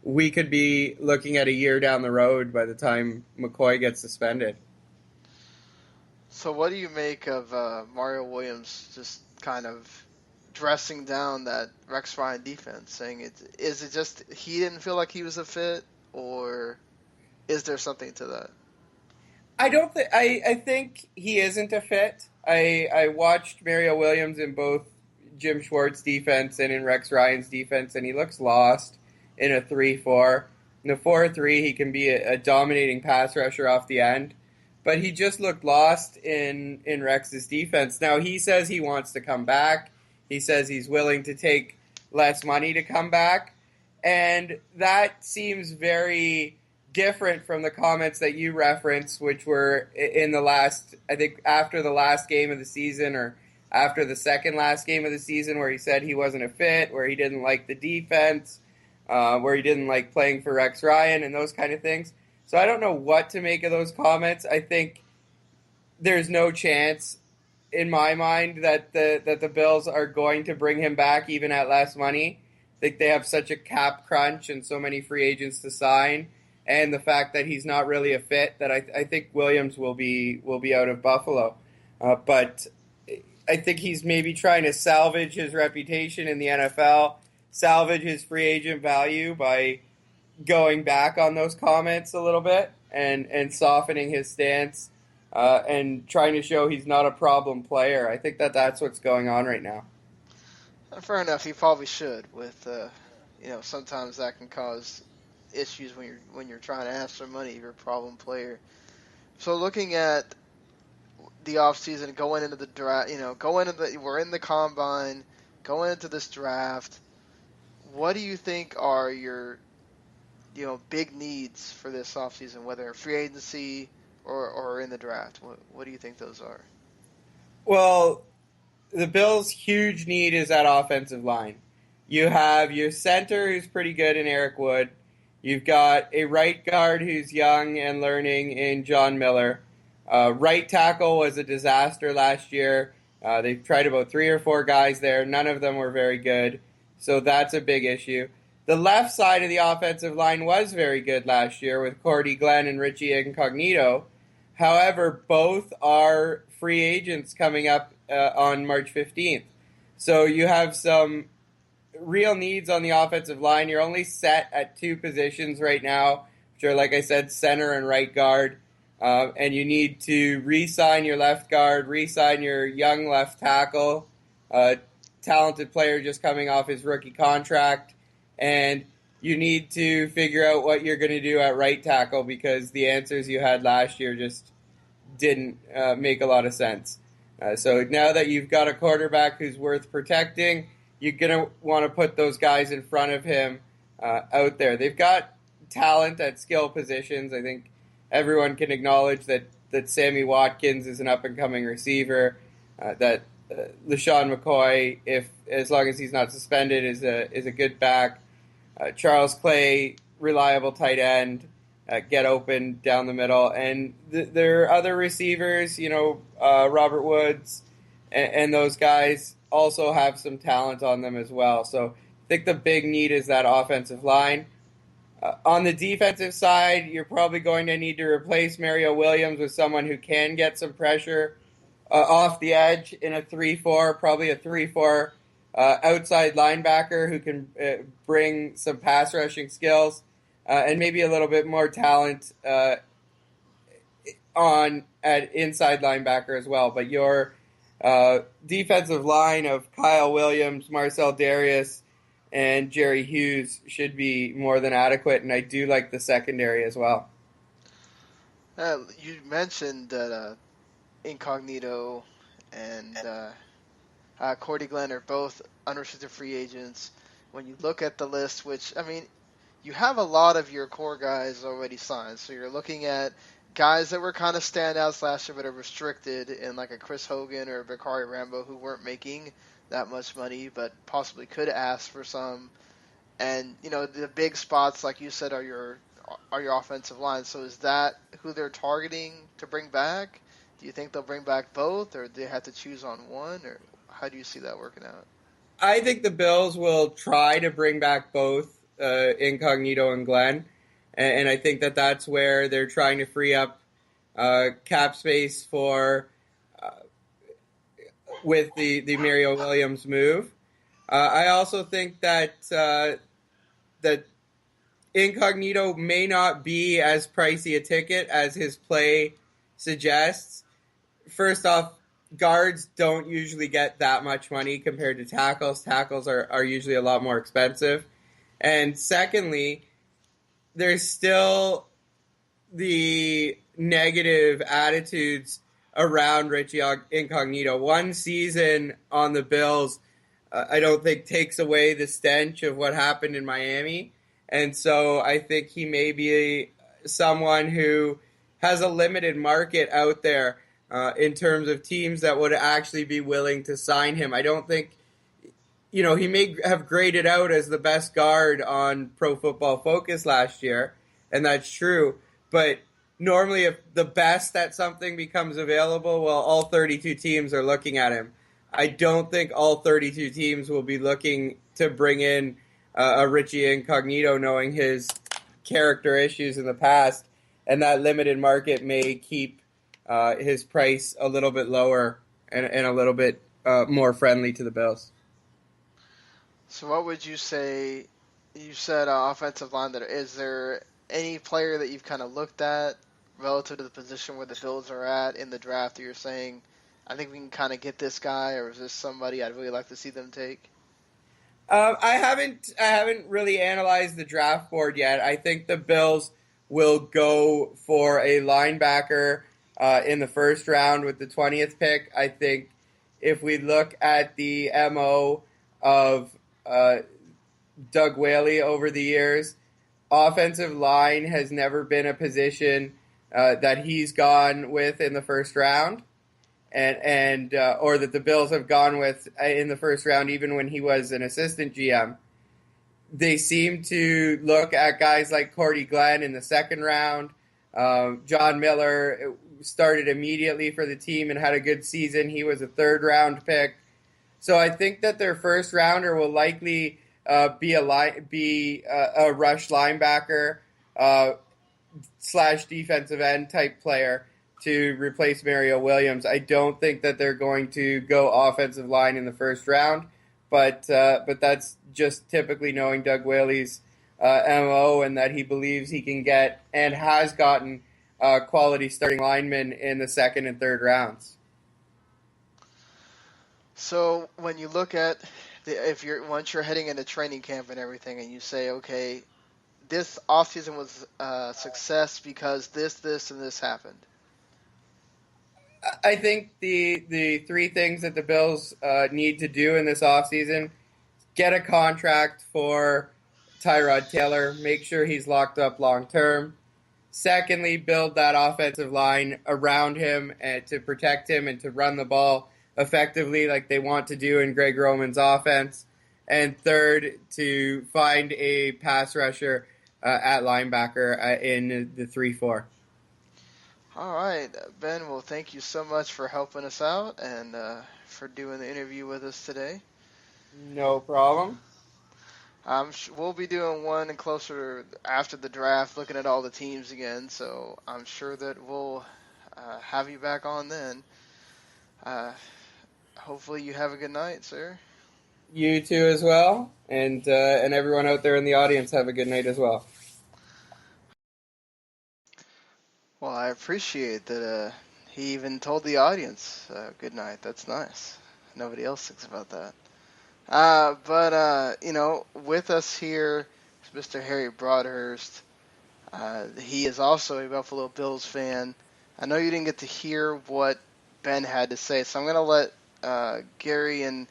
we could be looking at a year down the road by the time McCoy gets suspended. So what do you make of Mario Williams just kind of dressing down that Rex Ryan defense, saying is it just he didn't feel like he was a fit, or is there something to that? I think he isn't a fit. I watched Mario Williams in both Jim Schwartz's defense and in Rex Ryan's defense, and he looks lost in a 3-4. In a 4-3, he can be a dominating pass rusher off the end. But he just looked lost in Rex's defense. Now, he says he wants to come back. He says he's willing to take less money to come back. And that seems very different from the comments that you referenced, which were in the last, I think, after the last game of the season or after the second last game of the season, where he said he wasn't a fit, where he didn't like the defense, where he didn't like playing for Rex Ryan and those kind of things. So I don't know what to make of those comments. I think there's no chance in my mind that the Bills are going to bring him back even at less money. I think they have such a cap crunch and so many free agents to sign, and the fact that he's not really a fit, that I think Williams will be out of Buffalo. But I think he's maybe trying to salvage his reputation in the NFL, salvage his free agent value by going back on those comments a little bit and softening his stance and trying to show he's not a problem player. I think that's what's going on right now. Fair enough. He probably should. With sometimes that can cause issues when you're trying to ask for money. You're a problem player. So looking at the offseason, going into the draft, we're in the combine, going into this draft. What do you think are your big needs for this offseason, whether free agency or in the draft? What do you think those are? Well, the Bills' huge need is that offensive line. You have your center, who's pretty good, in Eric Wood. You've got a right guard who's young and learning in John Miller. Right tackle was a disaster last year. They've tried about 3 or 4 guys there. None of them were very good. So that's a big issue. The left side of the offensive line was very good last year with Cordy Glenn and Richie Incognito. However, both are free agents coming up on March 15th. So you have some real needs on the offensive line. You're only set at 2 positions right now, which are, like I said, center and right guard. And you need to re-sign your left guard, re-sign your young left tackle, talented player just coming off his rookie contract, and you need to figure out what you're going to do at right tackle because the answers you had last year just didn't make a lot of sense. So now that you've got a quarterback who's worth protecting, you're going to want to put those guys in front of him out there. They've got talent at skill positions. I think everyone can acknowledge that Sammy Watkins is an up-and-coming receiver, that LaShawn McCoy, as long as he's not suspended, is a good back. Charles Clay, reliable tight end, get open down the middle. And there are other receivers, Robert Woods and those guys also have some talent on them as well. So I think the big need is that offensive line. On the defensive side, you're probably going to need to replace Mario Williams with someone who can get some pressure off the edge in a 3-4, probably a 3-4 outside linebacker who can bring some pass rushing skills and maybe a little bit more talent on at inside linebacker as well. But your defensive line of Kyle Williams, Marcel Darius, and Jerry Hughes should be more than adequate, and I do like the secondary as well. You mentioned that Incognito and Cordy Glenn are both unrestricted free agents. When you look at the list, which, you have a lot of your core guys already signed, so you're looking at guys that were kind of standouts last year but are restricted in like a Chris Hogan or a Bakari Rambo who weren't making that much money but possibly could ask for some. And the big spots, like you said, are your offensive line. So is that who they're targeting to bring back? Do you think they'll bring back both, or do they have to choose on one, or how do you see that working out? I think the Bills will try to bring back both Incognito and Glenn, and I think that's where they're trying to free up cap space for with the Mario Williams move. I also think that that Incognito may not be as pricey a ticket as his play suggests. First off, guards don't usually get that much money compared to tackles. Tackles are usually a lot more expensive. And secondly, there's still the negative attitudes around Richie Incognito. One season on the Bills, I don't think takes away the stench of what happened in Miami. And so I think he may be someone who has a limited market out there in terms of teams that would actually be willing to sign him. I don't think, he may have graded out as the best guard on Pro Football Focus last year, and that's true. But normally if the best at something becomes available, well, all 32 teams are looking at him. I don't think all 32 teams will be looking to bring in a Richie Incognito, knowing his character issues in the past, and that limited market may keep his price a little bit lower and a little bit more friendly to the Bills. So what would you say? You said offensive line. Is there any player that you've kind of looked at relative to the position where the Bills are at in the draft that you're saying, I think we can kind of get this guy, or is this somebody I'd really like to see them take? I haven't really analyzed the draft board yet. I think the Bills will go for a linebacker in the first round with the 20th pick. I think if we look at the MO of Doug Whaley over the years, offensive line has never been a position that he's gone with in the first round. And or that the Bills have gone with in the first round, even when he was an assistant GM. They seem to look at guys like Cordy Glenn in the second round. John Miller started immediately for the team and had a good season. He was a third-round pick. So I think that their first rounder will likely be a rush linebacker / defensive end type player to replace Mario Williams. I don't think that they're going to go offensive line in the first round, but that's just typically knowing Doug Whaley's MO, and that he believes he can get and has gotten quality starting linemen in the second and third rounds. So when you look at once you're heading into training camp and everything, and you say, okay, this offseason was a success because this, and this happened. I think the three things that the Bills need to do in this offseason: get a contract for Tyrod Taylor, make sure he's locked up long term. Secondly, build that offensive line around him and to protect him and to run the ball effectively like they want to do in Greg Roman's offense. And third, to find a pass rusher at linebacker in the 3-4. All right, Ben, well, thank you so much for helping us out and for doing the interview with us today. No problem. We'll be doing one and closer after the draft, looking at all the teams again, so I'm sure that we'll have you back on then. Hopefully you have a good night, sir. You too as well, and everyone out there in the audience have a good night as well. Well, I appreciate that he even told the audience good night. That's nice. Nobody else thinks about that. But with us here is Mr. Harry Broadhurst. He is also a Buffalo Bills fan. I know you didn't get to hear what Ben had to say, so I'm going to let Gary and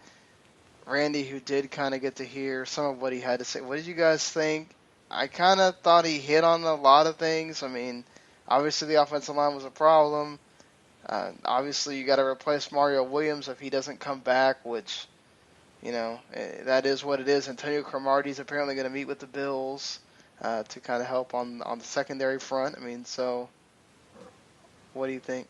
Randy, who did kind of get to hear some of what he had to say. What did you guys think? I kind of thought he hit on a lot of things. I mean, obviously the offensive line was a problem. Obviously you got to replace Mario Williams if he doesn't come back, which... that is what it is. Antonio Cromartie is apparently going to meet with the Bills to kind of help on the secondary front. I mean, so what do you think?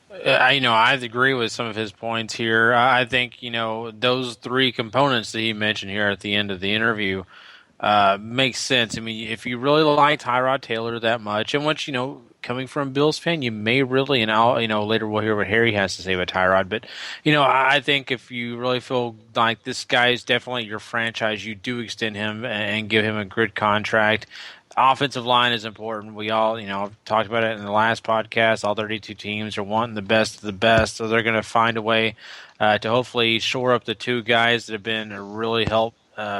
I agree with some of his points here. I think, those three components that he mentioned here at the end of the interview makes sense. I mean, if you really like Tyrod Taylor that much, and which, coming from a Bills fan, you may really, and I'll, later we'll hear what Harry has to say about Tyrod, but, I think if you really feel like this guy is definitely your franchise, you do extend him and give him a good contract. Offensive line is important. We all, talked about it in the last podcast. All 32 teams are wanting the best of the best, so they're going to find a way to hopefully shore up the two guys that have been a really help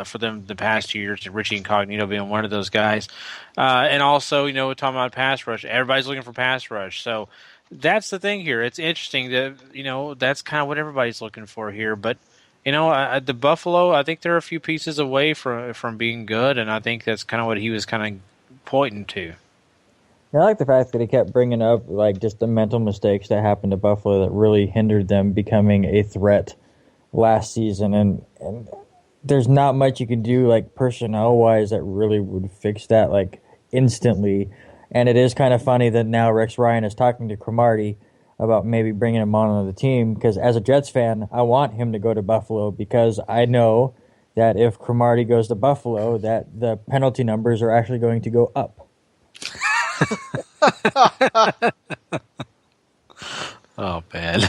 for them the past 2 years, Richie Incognito being one of those guys. And also, we're talking about pass rush. Everybody's looking for pass rush. So that's the thing here. It's interesting that, that's kind of what everybody's looking for here. But, the Buffalo, I think they're a few pieces away from being good, and I think that's kind of what he was kind of pointing to. I like the fact that he kept bringing up just the mental mistakes that happened to Buffalo that really hindered them becoming a threat last season, and there's not much you can do personnel-wise that really would fix that instantly. And it is kind of funny that now Rex Ryan is talking to Cromartie about maybe bringing him on the team, because as a Jets fan, I want him to go to Buffalo because I know that if Cromartie goes to Buffalo, that the penalty numbers are actually going to go up. Oh, man.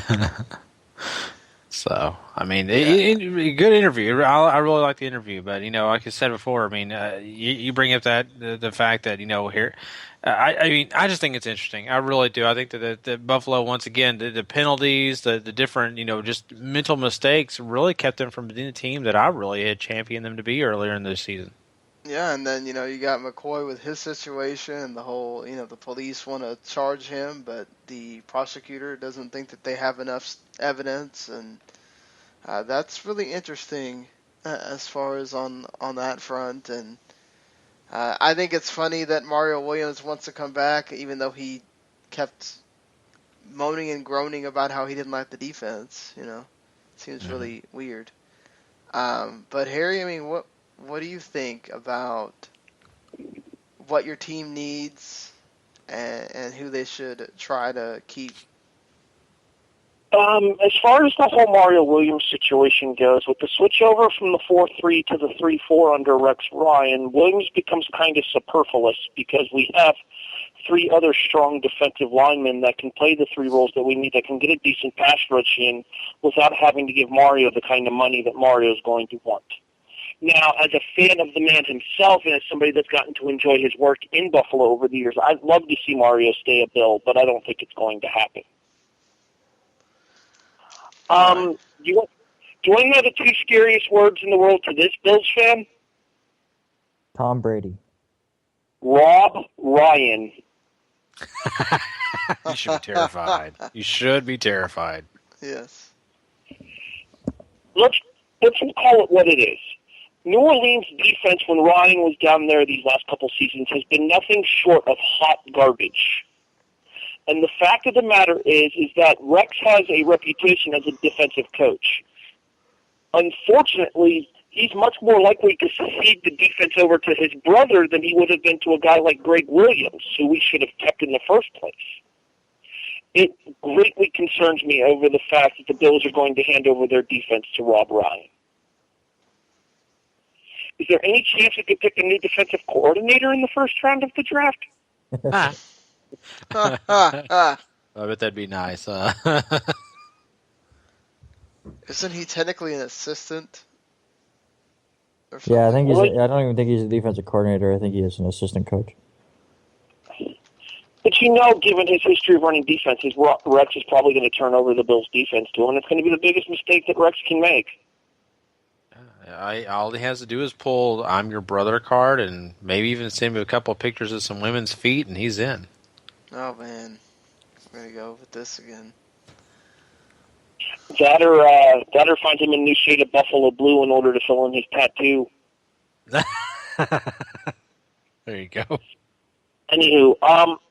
So, I mean, good interview. I really like the interview, but like I said before, I mean, you bring up the fact that here, I just think it's interesting. I really do. I think that Buffalo, once again, the penalties, the different just mental mistakes really kept them from being the team that I really had championed them to be earlier in this season. Yeah, and then, you got McCoy with his situation and the whole, the police want to charge him, but the prosecutor doesn't think that they have enough evidence, and that's really interesting as far as on that front. And I think it's funny that Mario Williams wants to come back, even though he kept moaning and groaning about how he didn't like the defense, Seems really weird. But Harry, I mean, what do you think about what your team needs and who they should try to keep? As far as the whole Mario Williams situation goes, with the switch over from the 4-3 to the 3-4 under Rex Ryan, Williams becomes kind of superfluous because we have three other strong defensive linemen that can play the three roles that we need, that can get a decent pass rush in without having to give Mario the kind of money that Mario is going to want. Now, as a fan of the man himself and as somebody that's gotten to enjoy his work in Buffalo over the years, I'd love to see Mario stay a Bill, but I don't think it's going to happen. Do you want to know the two scariest words in the world to this Bills fan? Tom Brady. Rob Ryan. You should be terrified. You should be terrified. Yes. Let's call it what it is. New Orleans defense, when Ryan was down there these last couple seasons, has been nothing short of hot garbage. And the fact of the matter is that Rex has a reputation as a defensive coach. Unfortunately, he's much more likely to cede the defense over to his brother than he would have been to a guy like Greg Williams, who we should have kept in the first place. It greatly concerns me over the fact that the Bills are going to hand over their defense to Rob Ryan. Is there any chance we could pick a new defensive coordinator in the first round of the draft? I bet that'd be nice. Isn't he technically an assistant? Yeah, I think I don't even think he's a defensive coordinator. I think he is an assistant coach. But given his history of running defenses, Rex is probably going to turn over the Bills' defense to him, and it's going to be the biggest mistake that Rex can make. All he has to do is pull "I'm your brother" card and maybe even send me a couple of pictures of some women's feet, and he's in. Oh man, I'm gonna go with this again. That or find him a new shade of buffalo blue in order to fill in his tattoo. There you go. Anywho,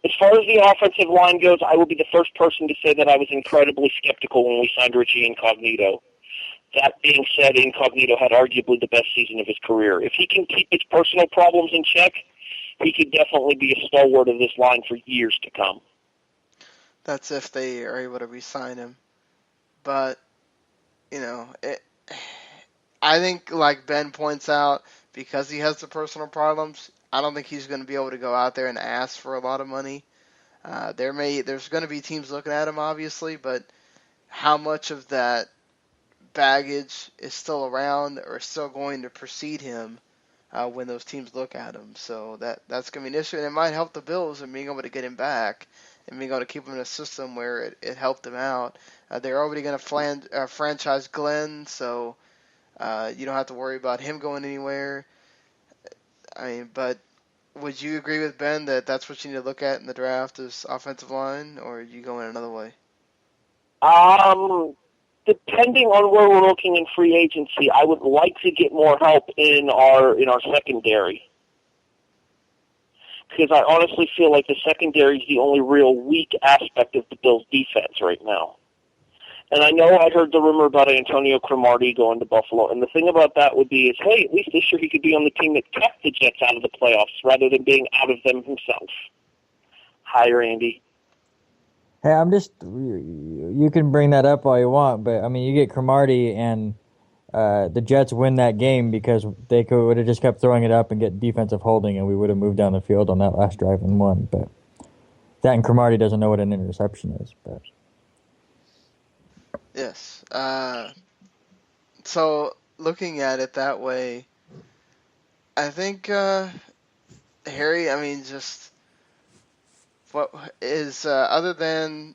as far as the offensive line goes, I will be the first person to say that I was incredibly skeptical when we signed Richie Incognito. That being said, Incognito had arguably the best season of his career. If he can keep his personal problems in check, he could definitely be a stalwart of this line for years to come. That's if they are able to re-sign him. But, I think, like Ben points out, because he has the personal problems, I don't think he's going to be able to go out there and ask for a lot of money. There's going to be teams looking at him, obviously, but how much of that baggage is still around or still going to precede him when those teams look at him? So that's going to be an issue, and it might help the Bills in being able to get him back and being able to keep him in a system where it helped him out. They're already going to franchise Glenn, so you don't have to worry about him going anywhere. But would you agree with Ben that that's what you need to look at in the draft is offensive line, or are you going another way? Depending on where we're looking in free agency, I would like to get more help in our secondary. Because I honestly feel like the secondary is the only real weak aspect of the Bills' defense right now. And I know I heard the rumor about Antonio Cromartie going to Buffalo, and the thing about that would be hey, at least this year he could be on the team that kept the Jets out of the playoffs rather than being out of them himself. Hi, Randy. Hey, you can bring that up all you want, but, you get Cromartie and the Jets win that game because they would have just kept throwing it up and get defensive holding, and we would have moved down the field on that last drive and won. But that and Cromartie doesn't know what an interception is. But yes. So looking at it that way, I think Harry. Just what is other than.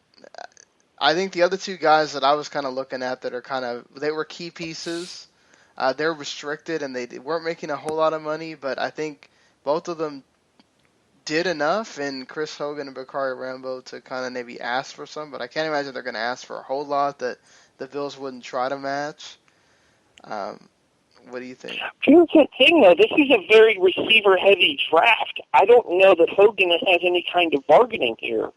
I think the other two guys that I was kind of looking at that are they were key pieces. They're restricted and they weren't making a whole lot of money, but I think both of them did enough in Chris Hogan and Bakari Rambo to kind of maybe ask for some, but I can't imagine they're going to ask for a whole lot that the Bills wouldn't try to match. What do you think? Here's the thing, though. This is a very receiver-heavy draft. I don't know that Hogan has any kind of bargaining here.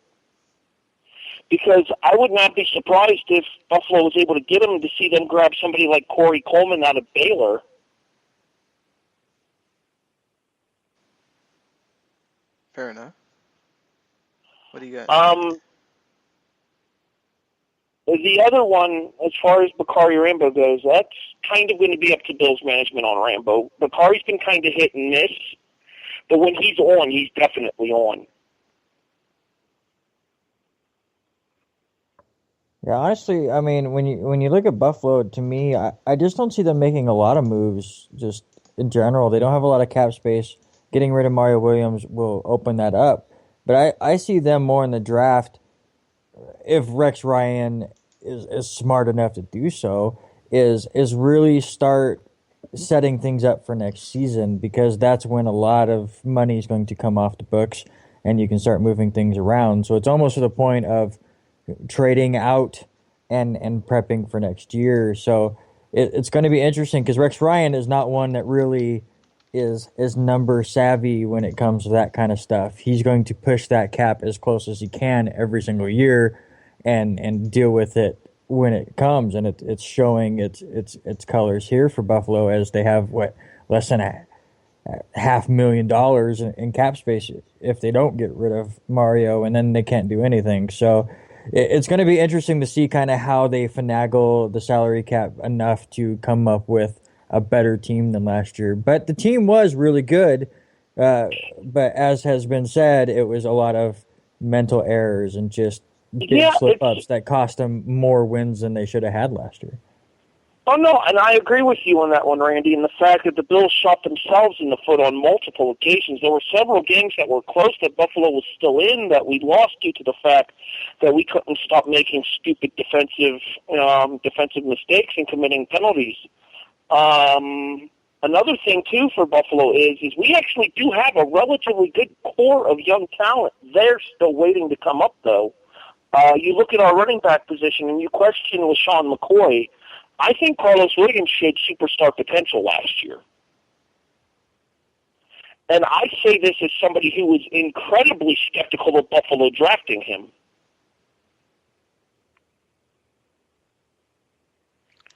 Because I would not be surprised if Buffalo was able to get him to see them grab somebody like Corey Coleman out of Baylor. Fair enough. What do you got? The other one, as far as Bakari Rambo goes, that's kind of going to be up to Bills management on Rambo. Bakari's been kind of hit and miss, but when he's on, he's definitely on. Yeah, honestly, I mean, when you look at Buffalo, to me, I just don't see them making a lot of moves. Just in general, they don't have a lot of cap space. Getting rid of Mario Williams will open that up, but I see them more in the draft if Rex Ryan is smart enough to do so. Is really start setting things up for next season because that's when a lot of money is going to come off the books and you can start moving things around. So it's almost to the point of trading out and prepping for next year. So it's going to be interesting because Rex Ryan is not one that really is number savvy when it comes to that kind of stuff. He's going to push that cap as close as he can every single year and deal with it when it comes, and it's showing its colors here for Buffalo as they have less than $500,000 in cap space if they don't get rid of Mario, and then they can't do anything. So it's going to be interesting to see kind of how they finagle the salary cap enough to come up with a better team than last year. But the team was really good, but as has been said, it was a lot of mental errors and just big slip-ups that cost them more wins than they should have had last year. Oh, no, and I agree with you on that one, Randy, and the fact that the Bills shot themselves in the foot on multiple occasions. There were several games that were close that Buffalo was still in that we lost due to the fact that we couldn't stop making stupid defensive mistakes and committing penalties. Another thing, too, for Buffalo is we actually do have a relatively good core of young talent. They're still waiting to come up, though. You look at our running back position and you question LaShawn McCoy. I think Carlos Williams showed superstar potential last year. And I say this as somebody who was incredibly skeptical of Buffalo drafting him.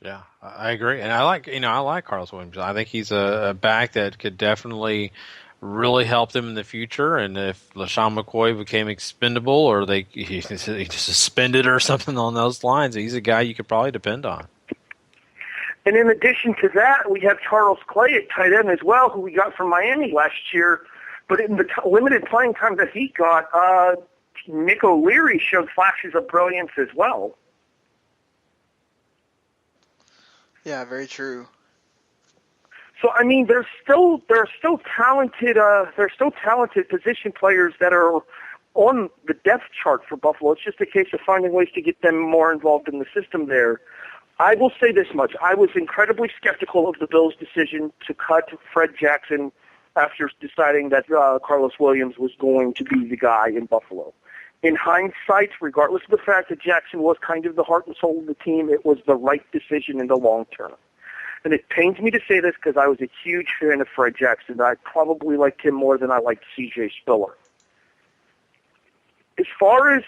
Yeah, I agree. And I like Carlos Williams. I think he's a back that could definitely really help them in the future. And if LaShawn McCoy became expendable or he suspended or something on those lines, he's a guy you could probably depend on. And in addition to that, we have Charles Clay at tight end as well, who we got from Miami last year. But in the limited playing time that he got, Nick O'Leary showed flashes of brilliance as well. Yeah, very true. So I mean, there are still talented position players that are on the depth chart for Buffalo. It's just a case of finding ways to get them more involved in the system there. I will say this much. I was incredibly skeptical of the Bills' decision to cut Fred Jackson after deciding that Carlos Williams was going to be the guy in Buffalo. In hindsight, regardless of the fact that Jackson was kind of the heart and soul of the team, it was the right decision in the long term. And it pains me to say this because I was a huge fan of Fred Jackson. I probably liked him more than I liked C.J. Spiller. As far as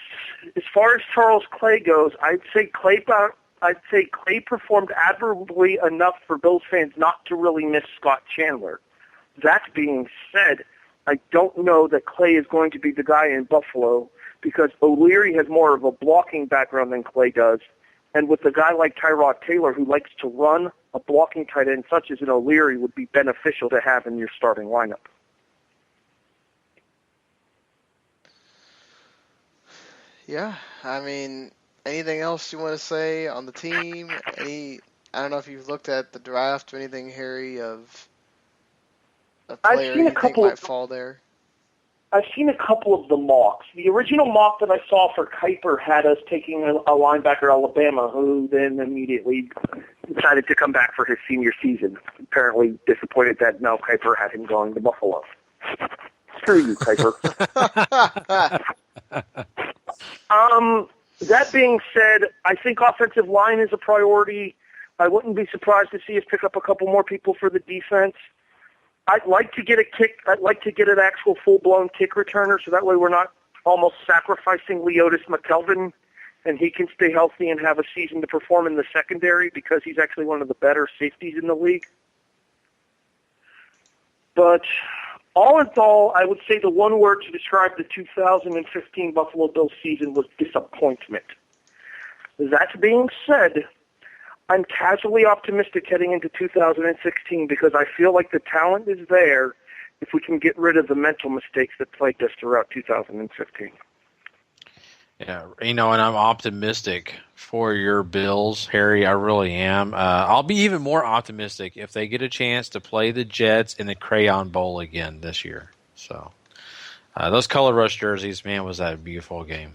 Charles Clay goes, I'd say Clay performed admirably enough for Bills fans not to really miss Scott Chandler. That being said, I don't know that Clay is going to be the guy in Buffalo because O'Leary has more of a blocking background than Clay does. And with a guy like Tyrod Taylor who likes to run, a blocking tight end such as an O'Leary would be beneficial to have in your starting lineup. Yeah, I mean, anything else you want to say on the team? I don't know if you've looked at the draft or anything, Harry, of a player you think might fall there. I've seen a couple of the mocks. The original mock that I saw for Kuiper had us taking a linebacker Alabama, who then immediately decided to come back for his senior season. Apparently disappointed that now Kuiper had him going to Buffalo. Screw you, Kuiper. That being said, I think offensive line is a priority. I wouldn't be surprised to see us pick up a couple more people for the defense. I'd like to get a kick. I'd like to get an actual full-blown kick returner, so that way we're not almost sacrificing Leotis McKelvin, and he can stay healthy and have a season to perform in the secondary because he's actually one of the better safeties in the league. But all in all, I would say the one word to describe the 2015 Buffalo Bills season was disappointment. That being said, I'm casually optimistic heading into 2016 because I feel like the talent is there if we can get rid of the mental mistakes that plagued us throughout 2015. Yeah, and I'm optimistic for your Bills, Harry. I really am. I'll be even more optimistic if they get a chance to play the Jets in the Crayon Bowl again this year. So, those color rush jerseys, man, was that a beautiful game.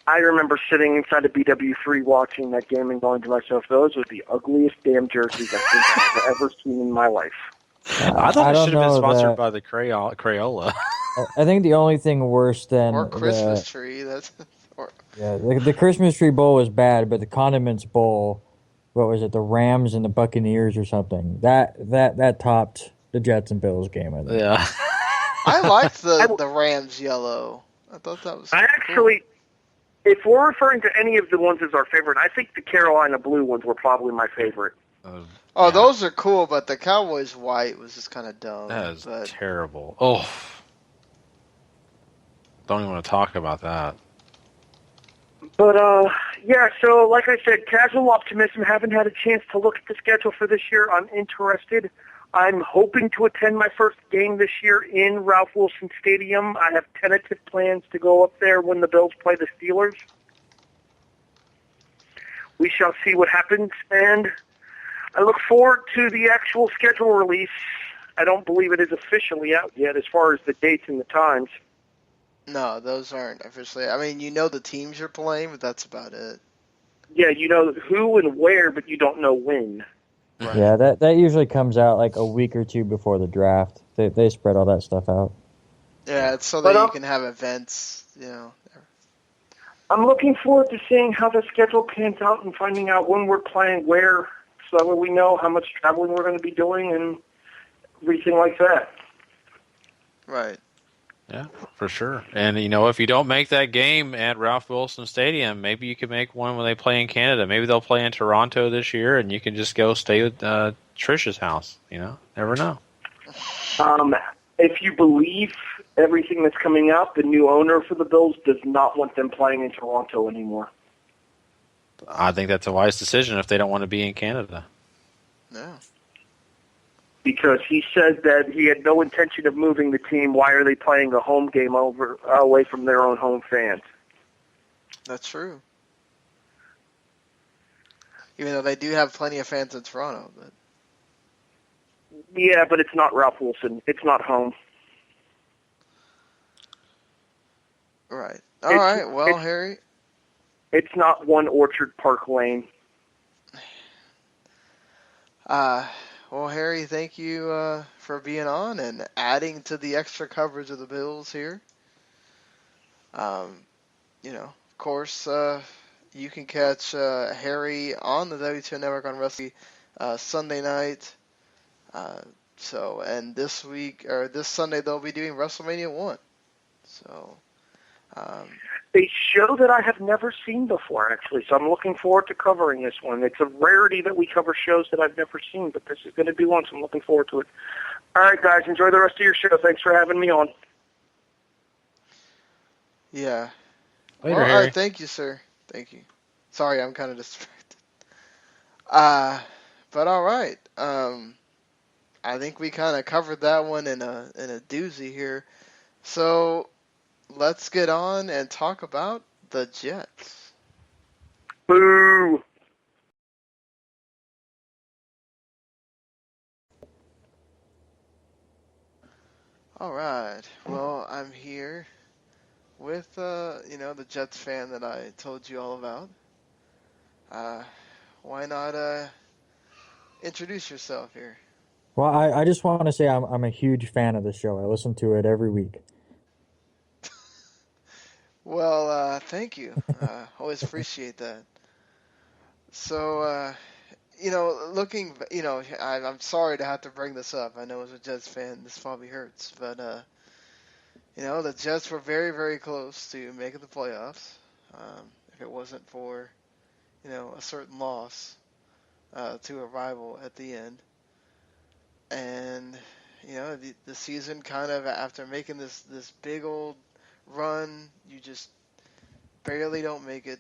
I remember sitting inside of BW3 watching that game and going to myself, those are the ugliest damn jerseys I think I've ever seen in my life. I thought it should have been sponsored by the Crayola. I think the only thing worse than or Christmas tree. That's the Christmas tree bowl was bad, but the condiments bowl, what was it? The Rams and the Buccaneers or something. That topped the Jets and Bills game. I think. Yeah. I liked the Rams yellow. I thought that was. I actually, if we're referring to any of the ones as our favorite, I think the Carolina blue ones were probably my favorite. Those are cool, but the Cowboys white was just kind of dumb. That is terrible. Oh. Don't even want to talk about that. But, yeah, so like I said, casual optimism. Haven't had a chance to look at the schedule for this year. I'm interested. I'm hoping to attend my first game this year in Ralph Wilson Stadium. I have tentative plans to go up there when the Bills play the Steelers. We shall see what happens, and I look forward to the actual schedule release. I don't believe it is officially out yet as far as the dates and the times. No, those aren't officially. I mean, you know the teams you're playing, but that's about it. Yeah, you know who and where, but you don't know when. Right. Yeah, that usually comes out like a week or two before the draft. They spread all that stuff out. Yeah, it's so that you can have events, I'm looking forward to seeing how the schedule pans out and finding out when we're playing where, so that way we know how much traveling we're going to be doing and everything like that. Right. Yeah, for sure. And, if you don't make that game at Ralph Wilson Stadium, maybe you can make one when they play in Canada. Maybe they'll play in Toronto this year, and you can just go stay with Trish's house. Never know. If you believe everything that's coming out, the new owner for the Bills does not want them playing in Toronto anymore. I think that's a wise decision if they don't want to be in Canada. Yeah. Because he said that he had no intention of moving the team. Why are they playing a home game away from their own home fans? That's true. Even though they do have plenty of fans in Toronto, but yeah, but it's not Ralph Wilson. It's not home. Right. All right. Well, Harry, it's not One Orchard Park Lane. Well, Harry, thank you for being on and adding to the extra coverage of the Bills here. Of course, you can catch Harry on the W2 Network on Wrestling Sunday night. And this Sunday they'll be doing WrestleMania 1. So, a show that I have never seen before, actually, so I'm looking forward to covering this one. It's a rarity that we cover shows that I've never seen, but this is going to be one, so I'm looking forward to it. All right, guys, enjoy the rest of your show. Thanks for having me on. Yeah. Later, Harry. Harry. All right, thank you, sir. Thank you. Sorry, I'm kind of distracted. But all right. I think we kind of covered that one in a doozy here. So let's get on and talk about the Jets. Boo! All right. Well, I'm here with the Jets fan that I told you all about. Why not introduce yourself here? Well, I just want to say I'm a huge fan of the show. I listen to it every week. Well, thank you. Always appreciate that. So, I'm sorry to have to bring this up. I know as a Jets fan, this probably hurts, but the Jets were very, very close to making the playoffs. If it wasn't for, a certain loss to a rival at the end. And, the season kind of, after making this big old run, you just barely don't make it.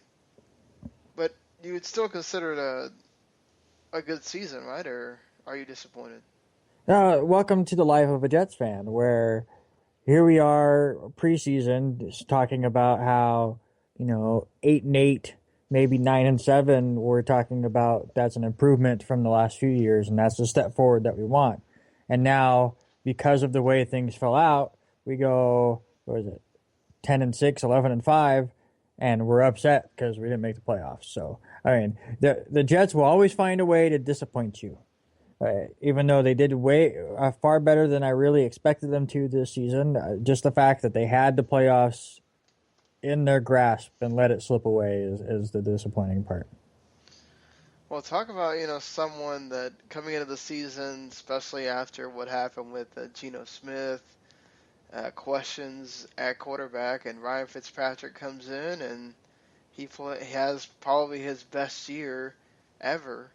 But you would still consider it a good season, right? Or are you disappointed? Welcome to the life of a Jets fan, where here we are preseason just talking about how 8-8, maybe 9-7. We're talking about that's an improvement from the last few years, and that's the step forward that we want. And now, because of the way things fell out, we go, what is it, 10-6, 11-5, and we're upset because we didn't make the playoffs. So I mean, the Jets will always find a way to disappoint you. Even though they did far better than I really expected them to this season, just the fact that they had the playoffs in their grasp and let it slip away is the disappointing part. Well, talk about, someone that coming into the season, especially after what happened with Geno Smith, questions at quarterback, and Ryan Fitzpatrick comes in and he has probably his best year ever.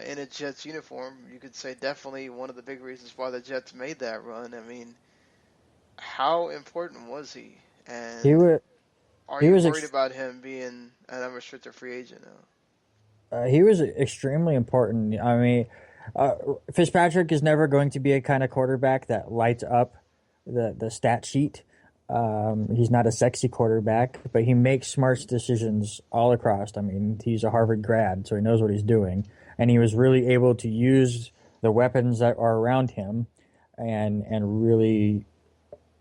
In a Jets uniform. You could say definitely one of the big reasons why the Jets made that run. I mean, how important was he? And are you worried about him being an unrestricted free agent now? He was extremely important. I mean, Fitzpatrick is never going to be a kind of quarterback that lights up the stat sheet. He's not a sexy quarterback, but he makes smart decisions all across. I mean, he's a Harvard grad, so he knows what he's doing. And he was really able to use the weapons that are around him and really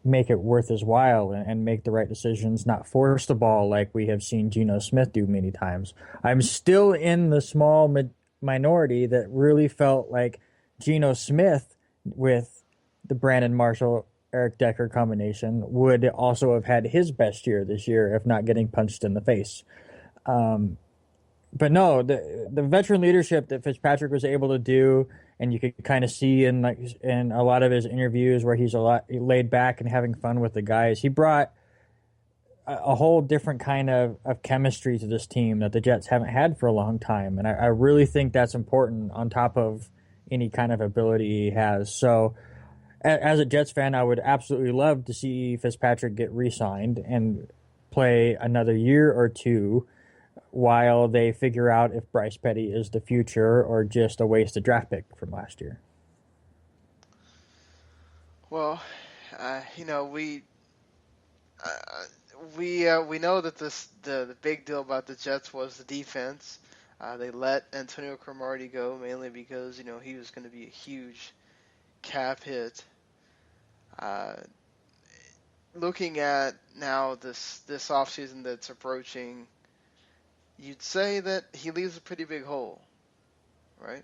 make it worth his while and make the right decisions, not force the ball like we have seen Geno Smith do many times. I'm still in the small minority that really felt like Geno Smith with the Brandon Marshall, Eric Decker combination would also have had his best year this year, if not getting punched in the face. But no, the veteran leadership that Fitzpatrick was able to do, and you could kind of see in a lot of his interviews where he's a lot laid back and having fun with the guys. He brought a whole different kind of chemistry to this team that the Jets haven't had for a long time, and I really think that's important on top of any kind of ability he has. So, as a Jets fan, I would absolutely love to see Fitzpatrick get re-signed and play another year or two while they figure out if Bryce Petty is the future or just a wasted draft pick from last year. Well, we know that the big deal about the Jets was the defense. They let Antonio Cromartie go mainly because he was going to be a huge cap hit. Looking at now this offseason that's approaching, you'd say that he leaves a pretty big hole, right?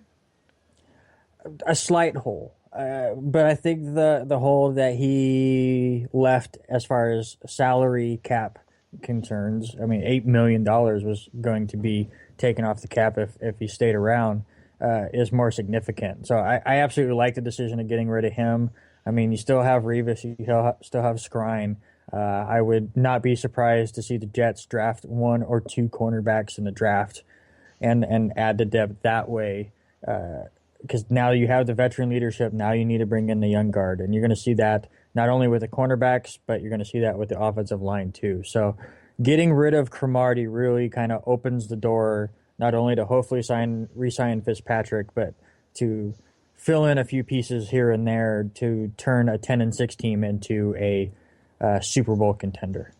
A slight hole. But I think the hole that he left as far as salary cap concerns, I mean, $8 million was going to be taken off the cap if he stayed around, is more significant. So I absolutely like the decision of getting rid of him. I mean, you still have Revis, you still have Skrine. I would not be surprised to see the Jets draft one or two cornerbacks in the draft and add the depth that way. Because now you have the veteran leadership, now you need to bring in the young guard. And you're going to see that not only with the cornerbacks, but you're going to see that with the offensive line too. So getting rid of Cromartie really kind of opens the door not only to hopefully re-sign Fitzpatrick, but to fill in a few pieces here and there to turn a 10-6 team into a Super Bowl contender.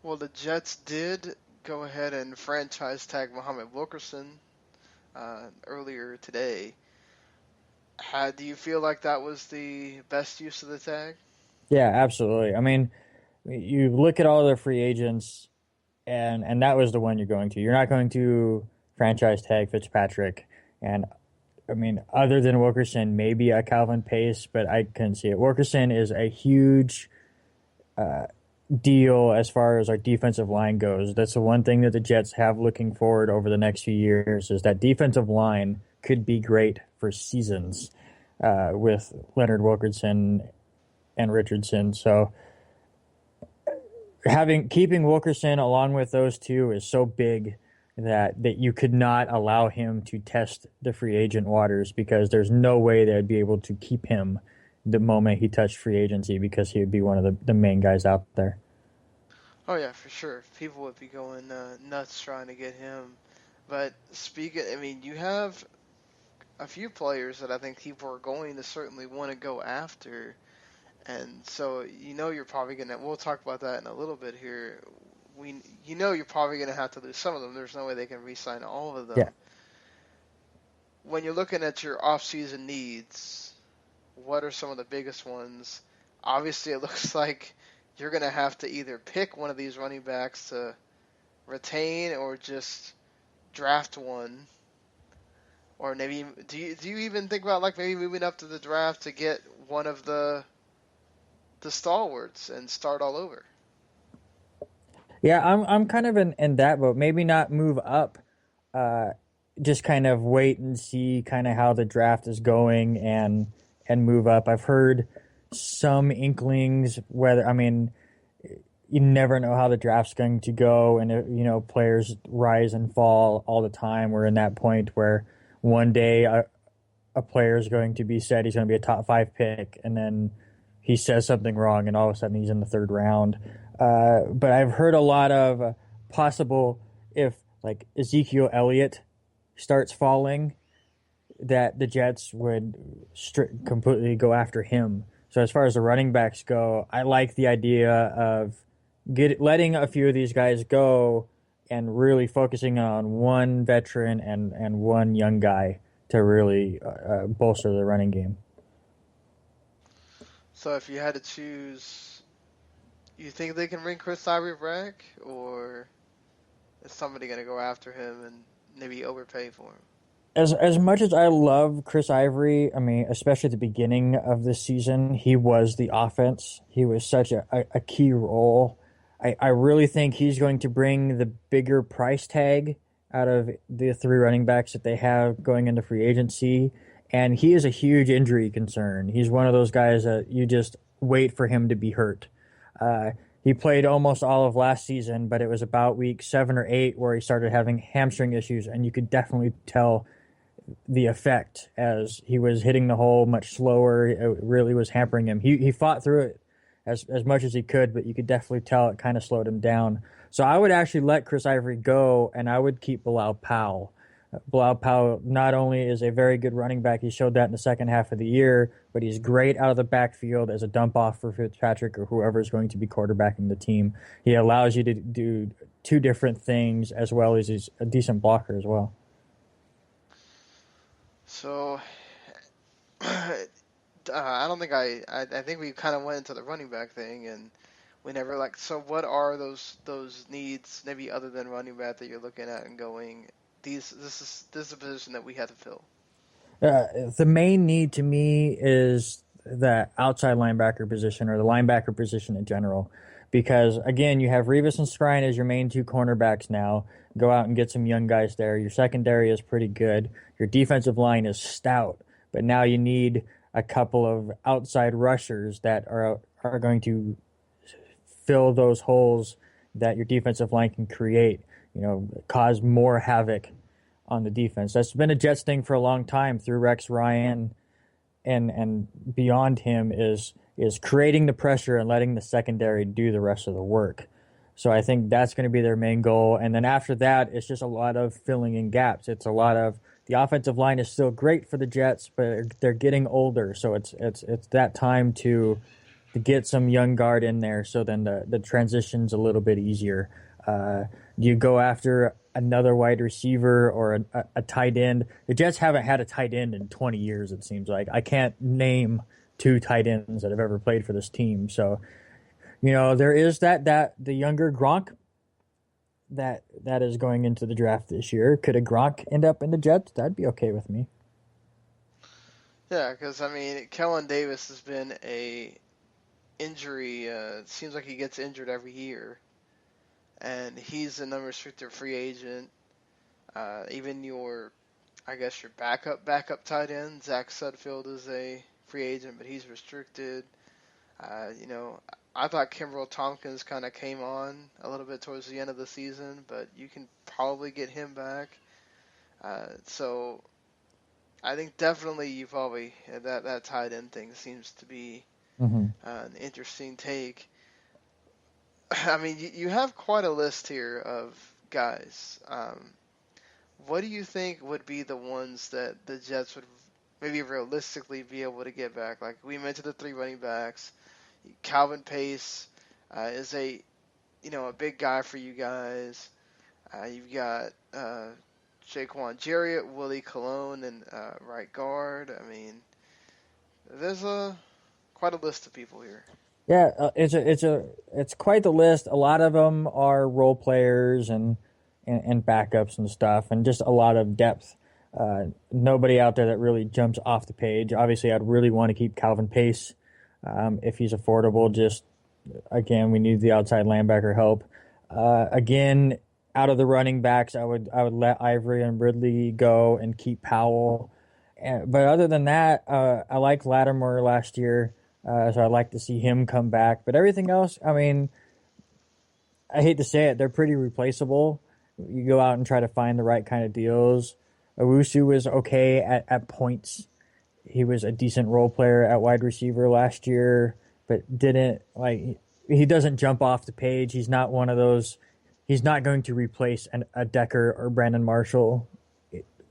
Well, the Jets did go ahead and franchise tag Muhammad Wilkerson earlier today. Do you feel like that was the best use of the tag? Yeah, absolutely. I mean, you look at all the free agents, and that was the one you're going to. You're not going to franchise tag Fitzpatrick. And, I mean, other than Wilkerson, maybe a Calvin Pace, but I couldn't see it. Wilkerson is a huge deal as far as our defensive line goes. That's the one thing that the Jets have looking forward over the next few years is that defensive line could be great for seasons with Leonard Wilkerson and Richardson. So keeping Wilkerson along with those two is so big that you could not allow him to test the free agent waters because there's no way they'd be able to keep him the moment he touched free agency because he would be one of the main guys out there. Oh yeah, for sure. People would be going nuts trying to get him. But you have a few players that I think people are going to certainly want to go after. And so you're probably gonna. We'll talk about that in a little bit here. You're probably gonna have to lose some of them. There's no way they can re-sign all of them. Yeah. When you're looking at your off-season needs, what are some of the biggest ones? Obviously, it looks like you're gonna have to either pick one of these running backs to retain or just draft one. Or maybe do you even think about like maybe moving up to the draft to get one of the stalwarts and start all over? Yeah, I'm kind of in that boat. Maybe not move up, just kind of wait and see kind of how the draft is going and move up. I've heard some inklings you never know how the draft's going to go, and players rise and fall all the time. We're in that point where one day a player is going to be said he's going to be a top 5 pick, and then he says something wrong, and all of a sudden he's in the 3rd round. But I've heard a lot of possible, if like Ezekiel Elliott starts falling, that the Jets would completely go after him. So as far as the running backs go, I like the idea of letting a few of these guys go and really focusing on one veteran and one young guy to really bolster the running game. So if you had to choose, you think they can bring Chris Ivory back, or is somebody going to go after him and maybe overpay for him? As much as I love Chris Ivory, especially at the beginning of this season, he was the offense. He was such a key role. I really think he's going to bring the bigger price tag out of the 3 running backs that they have going into free agency. And he is a huge injury concern. He's one of those guys that you just wait for him to be hurt. He played almost all of last season, but it was about week 7 or 8 where he started having hamstring issues, and you could definitely tell the effect as he was hitting the hole much slower. It really was hampering him. He fought through it as much as he could, but you could definitely tell it kind of slowed him down. So I would actually let Chris Ivory go, and I would keep Bilal Powell. Bilal Powell not only is a very good running back, he showed that in the second half of the year, but he's great out of the backfield as a dump off for Fitzpatrick or whoever is going to be quarterbacking the team. He allows you to do 2 different things, as well as he's a decent blocker as well. So I don't think I think we kind of went into the running back thing, and we never so what are those needs maybe other than running back that you're looking at and going, this is a position that we have to fill? The main need to me is the outside linebacker position, or the linebacker position in general, because again, you have Revis and Skrine as your main 2 cornerbacks now. Go out and get some young guys there. Your secondary is pretty good. Your defensive line is stout, but now you need a couple of outside rushers that are going to fill those holes that your defensive line can create, cause more havoc on the defense. That's been a Jets thing for a long time through Rex Ryan and beyond him is creating the pressure and letting the secondary do the rest of the work. So I think that's going to be their main goal. And then after that, it's just a lot of filling in gaps. It's a lot of, the offensive line is still great for the Jets, but they're getting older. So it's that time to get some young guard in there. So then the transition's a little bit easier. You go after another wide receiver or a tight end. The Jets haven't had a tight end in 20 years, it seems like. I can't name 2 tight ends that have ever played for this team. So, there is that the younger Gronk that is going into the draft this year. Could a Gronk end up in the Jets? That'd be okay with me. Yeah, because, Kellen Davis has been a injury. It seems like he gets injured every year. And he's an unrestricted free agent. Even your backup tight end, Zach Sudfeld, is a free agent, but he's restricted. I thought Kimbrel Tompkins kind of came on a little bit towards the end of the season, but you can probably get him back. So I think definitely you probably that tight end thing seems to be an interesting take. You have quite a list here of guys. What do you think would be the ones that the Jets would maybe realistically be able to get back. Like we mentioned, the 3 running backs. Calvin Pace is a big guy for you guys. You've got Jaquan Jarrett, Willie Colon, and right guard. I mean, there's quite a list of people here. Yeah, it's quite the list. A lot of them are role players and backups and stuff, and just a lot of depth. Nobody out there that really jumps off the page. Obviously, I'd really want to keep Calvin Pace if he's affordable. Just again, we need the outside linebacker help. Again, out of the running backs, I would let Ivory and Ridley go and keep Powell. But other than that, I liked Lattimore last year, so I'd like to see him come back. But everything else, I mean, I hate to say it, they're pretty replaceable. You go out and try to find the right kind of deals. Owusu was okay at points. He was a decent role player at wide receiver last year, but he doesn't jump off the page. He's not one of those. He's not going to replace a Decker or Brandon Marshall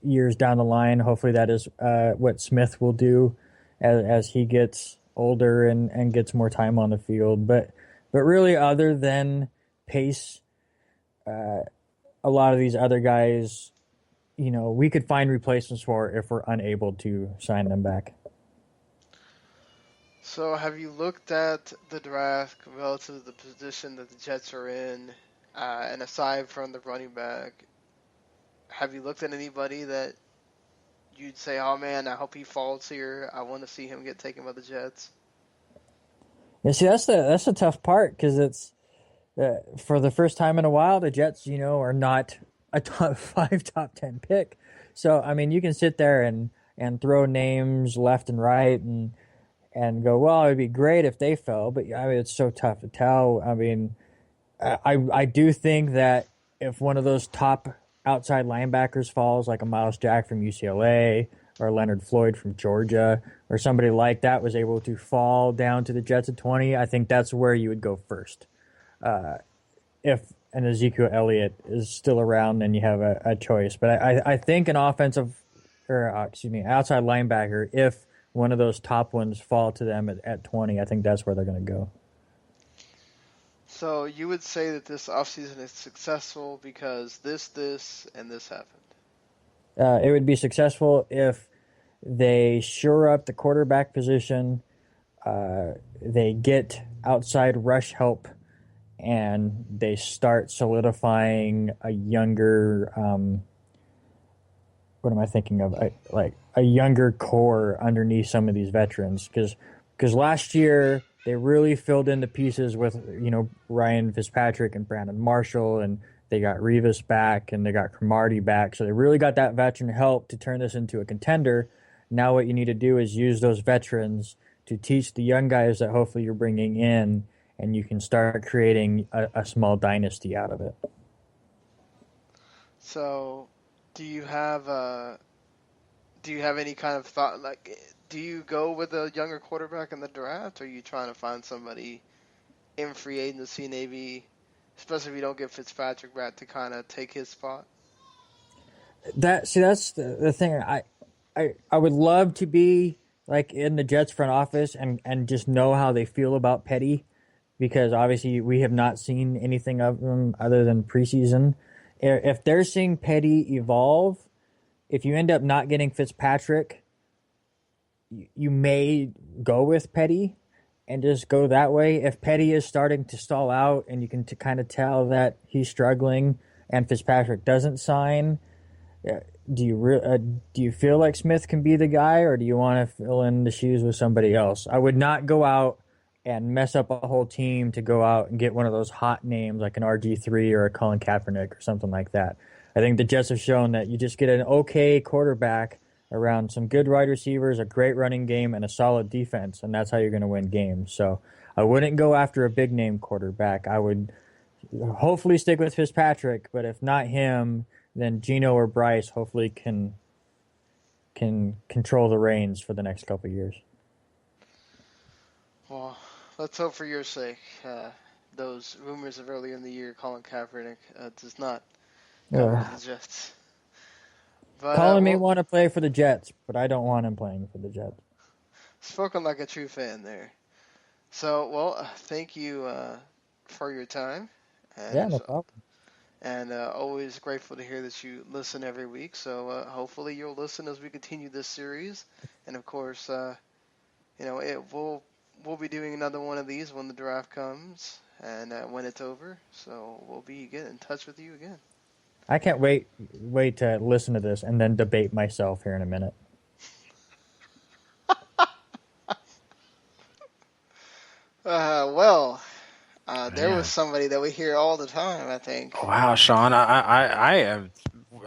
years down the line. Hopefully that is what Smith will do as he gets older and gets more time on the field. But really, other than Pace, a lot of these other guys, we could find replacements for if we're unable to sign them back. So have you looked at the draft relative to the position that the Jets are in? And aside from the running back, have you looked at anybody that you'd say, oh man, I hope he falls here. I want to see him get taken by the Jets? Yeah, see, that's the tough part, because it's for the first time in a while, the Jets, are not a top 5, top 10 pick. So, I mean, you can sit there and throw names left and right and go, well, it'd be great if they fell, but I mean, it's so tough to tell. I mean, I do think that if one of those top outside linebackers falls, like a Miles Jack from UCLA or Leonard Floyd from Georgia or somebody like that was able to fall down to the Jets at 20, I think that's where you would go first. If an Ezekiel Elliott is still around, then you have a choice. But I think an outside linebacker, if one of those top ones fall to them at 20, I think that's where they're going to go. So you would say that this offseason is successful because this, and this happened? It would be successful if they shore up the quarterback position, they get outside rush help, and they start solidifying a younger, what am I thinking of? A younger core underneath some of these veterans. Because last year they really filled in the pieces with, Ryan Fitzpatrick and Brandon Marshall, and they got Revis back and they got Cromartie back. So they really got that veteran help to turn this into a contender. Now what you need to do is use those veterans to teach the young guys that hopefully you're bringing in, and you can start creating a small dynasty out of it. So do you have any kind of thought, do you go with a younger quarterback in the draft, or are you trying to find somebody in free agency, maybe, especially if you don't get Fitzpatrick back, to kind of take his spot? That's the thing. I would love to be in the Jets front office and just know how they feel about Petty, because obviously we have not seen anything of them other than preseason. If they're seeing Petty evolve, if you end up not getting Fitzpatrick, you may go with Petty and just go that way. If Petty is starting to stall out and you can kind of tell that he's struggling and Fitzpatrick doesn't sign, do you feel like Smith can be the guy, or do you want to fill in the shoes with somebody else? I would not go out and mess up a whole team to go out and get one of those hot names like an RG3 or a Colin Kaepernick or something like that. I think the Jets have shown that you just get an okay quarterback around some good wide receivers, a great running game, and a solid defense, and that's how you're going to win games. So I wouldn't go after a big-name quarterback. I would hopefully stick with Fitzpatrick, but if not him, then Geno or Bryce hopefully can control the reins for the next couple of years. Well, let's hope for your sake those rumors of earlier in the year Colin Kaepernick does not come to the Jets. But Colin may want to play for the Jets, but I don't want him playing for the Jets. spoken like a true fan there. So, well, thank you for your time. And Yeah, no problem. And always grateful to hear that you listen every week. So hopefully you'll listen as we continue this series. And of course, we'll be doing another one of these when the draft comes and when it's over. So we'll get in touch with you again. I can't wait to listen to this and then debate myself here in a minute. There was somebody that we hear all the time, I think. Wow, Sean, I am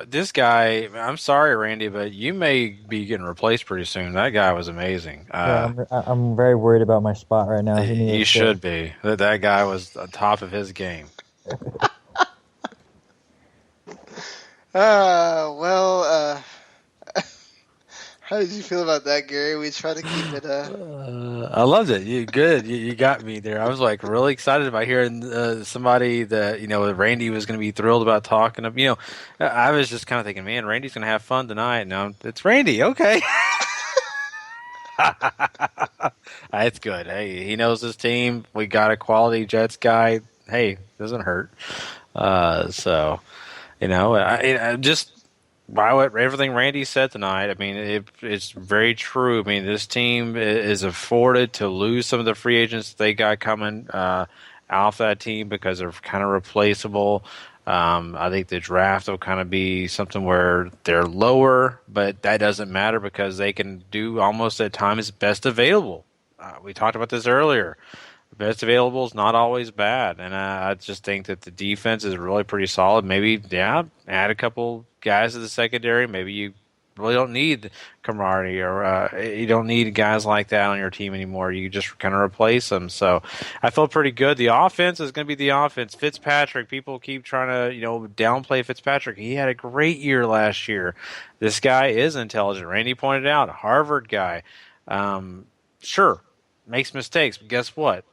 this guy. I'm sorry, Randy, but you may be getting replaced pretty soon. That guy was amazing. Yeah, I'm very worried about my spot right now. You should be. That guy was on top of his game. How did you feel about that, Gary? We try to keep it. I loved it. You got me there. I was like really excited about hearing somebody that Randy was going to be thrilled about talking to. I was just kind of thinking, man, Randy's going to have fun tonight. Now it's Randy. Okay. It's good. Hey, he knows his team. We got a quality Jets guy. Hey, doesn't hurt. I just by everything Randy said tonight, I mean, it's very true. I mean, this team is afforded to lose some of the free agents they got coming off that team because they're kind of replaceable. I think the draft will kind of be something where they're lower, but that doesn't matter because they can do almost at times best available. We talked about this earlier. Best available is not always bad, and I just think that the defense is really pretty solid. Maybe, add a couple guys to the secondary. Maybe you really don't need camaraderie or you don't need guys like that on your team anymore. You just kind of replace them. So I felt pretty good. The offense is going to be the offense. Fitzpatrick, people keep trying to downplay Fitzpatrick. He had a great year last year. This guy is intelligent. Randy pointed out, a Harvard guy. Sure, makes mistakes, but guess what?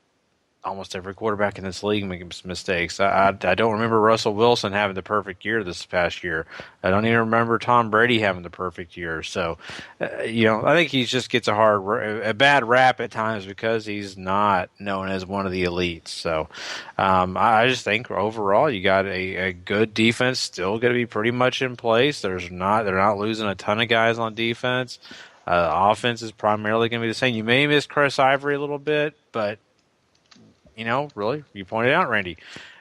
Almost every quarterback in this league makes mistakes. I don't remember Russell Wilson having the perfect year this past year. I don't even remember Tom Brady having the perfect year. So, I think he just gets a bad rap at times because he's not known as one of the elites. So, I just think overall you got a good defense still going to be pretty much in place. They're not losing a ton of guys on defense. Offense is primarily going to be the same. You may miss Chris Ivory a little bit, but really, you pointed out, Randy,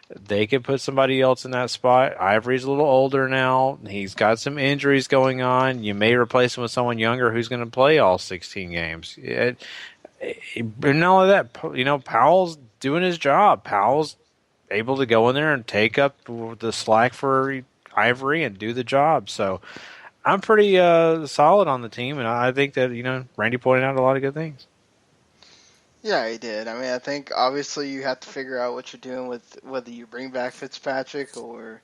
they could put somebody else in that spot. Ivory's a little older now. He's got some injuries going on. You may replace him with someone younger who's going to play all 16 games. And all of that, Powell's doing his job. Powell's able to go in there and take up the slack for Ivory and do the job. So I'm pretty solid on the team, and I think that, Randy pointed out a lot of good things. Yeah, he did. I mean, I think obviously you have to figure out what you're doing with whether you bring back Fitzpatrick or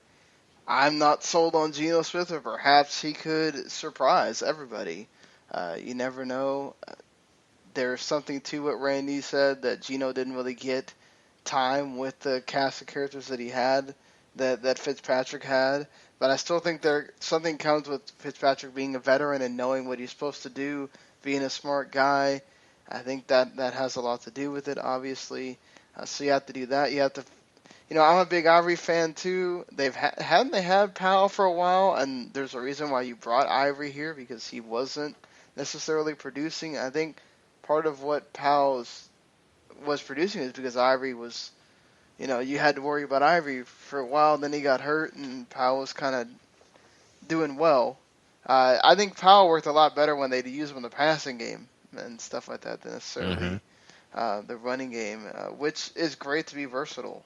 I'm not sold on Geno Smith, or perhaps he could surprise everybody. You never know. There's something to what Randy said that Geno didn't really get time with the cast of characters that he had, that Fitzpatrick had. But I still think something comes with Fitzpatrick being a veteran and knowing what he's supposed to do, being a smart guy. I think that has a lot to do with it, obviously. So you have to do that. You have to, I'm a big Ivory fan too. Hadn't they had Powell for a while, and there's a reason why you brought Ivory here because he wasn't necessarily producing. I think part of what Powell was producing is because Ivory was, you had to worry about Ivory for a while. Then he got hurt, and Powell was kind of doing well. I think Powell worked a lot better when they'd use him in the passing game and stuff like that than necessarily the running game, which is great to be versatile.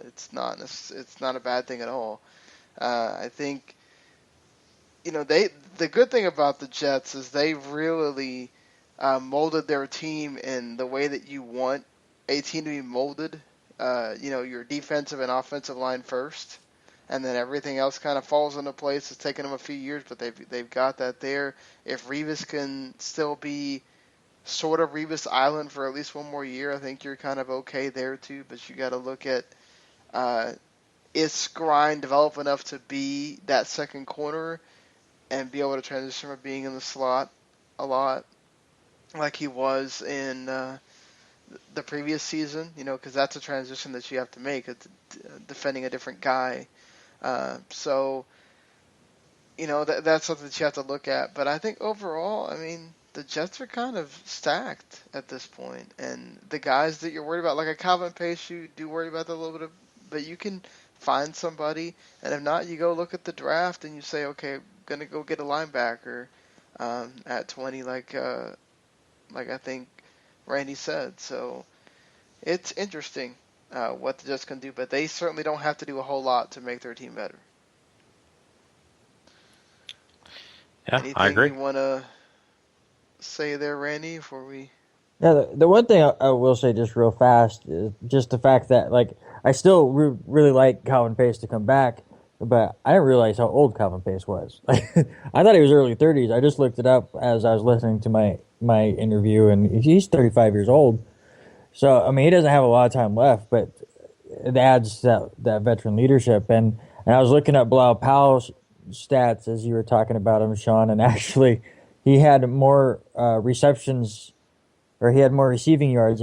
It's not a bad thing at all. I think the good thing about the Jets is they really molded their team in the way that you want a team to be molded. Your defensive and offensive line first, and then everything else kind of falls into place. It's taken them a few years, but they've got that there. If Revis can still be sort of Revis Island for at least one more year, I think you're kind of okay there too. But you got to look at is Skrine developed enough to be that second corner? and be able to transition from being in the slot a lot like he was in the previous season, because that's a transition that you have to make. It's defending a different guy. So, that's something that you have to look at. But I think overall, the Jets are kind of stacked at this point. And the guys that you're worried about, like a Calvin Pace, you do worry about that a little bit, but you can find somebody. And if not, you go look at the draft and you say, okay, I'm going to go get a linebacker at 20, like I think Randy said. So it's interesting what the Jets can do, but they certainly don't have to do a whole lot to make their team better. Yeah, Anything I agree. you want to say there, Randy, before we... Yeah, the one thing I will say just real fast is just the fact that, like, I still really like Calvin Pace to come back, but I didn't realize how old Calvin Pace was. Like, I thought he was early 30s. I just looked it up as I was listening to my interview, and he's 35 years old. So, he doesn't have a lot of time left, but it adds that veteran leadership. And I was looking at Bilal Powell's stats as you were talking about him, Sean, and actually he had more receptions, or he had more receiving yards,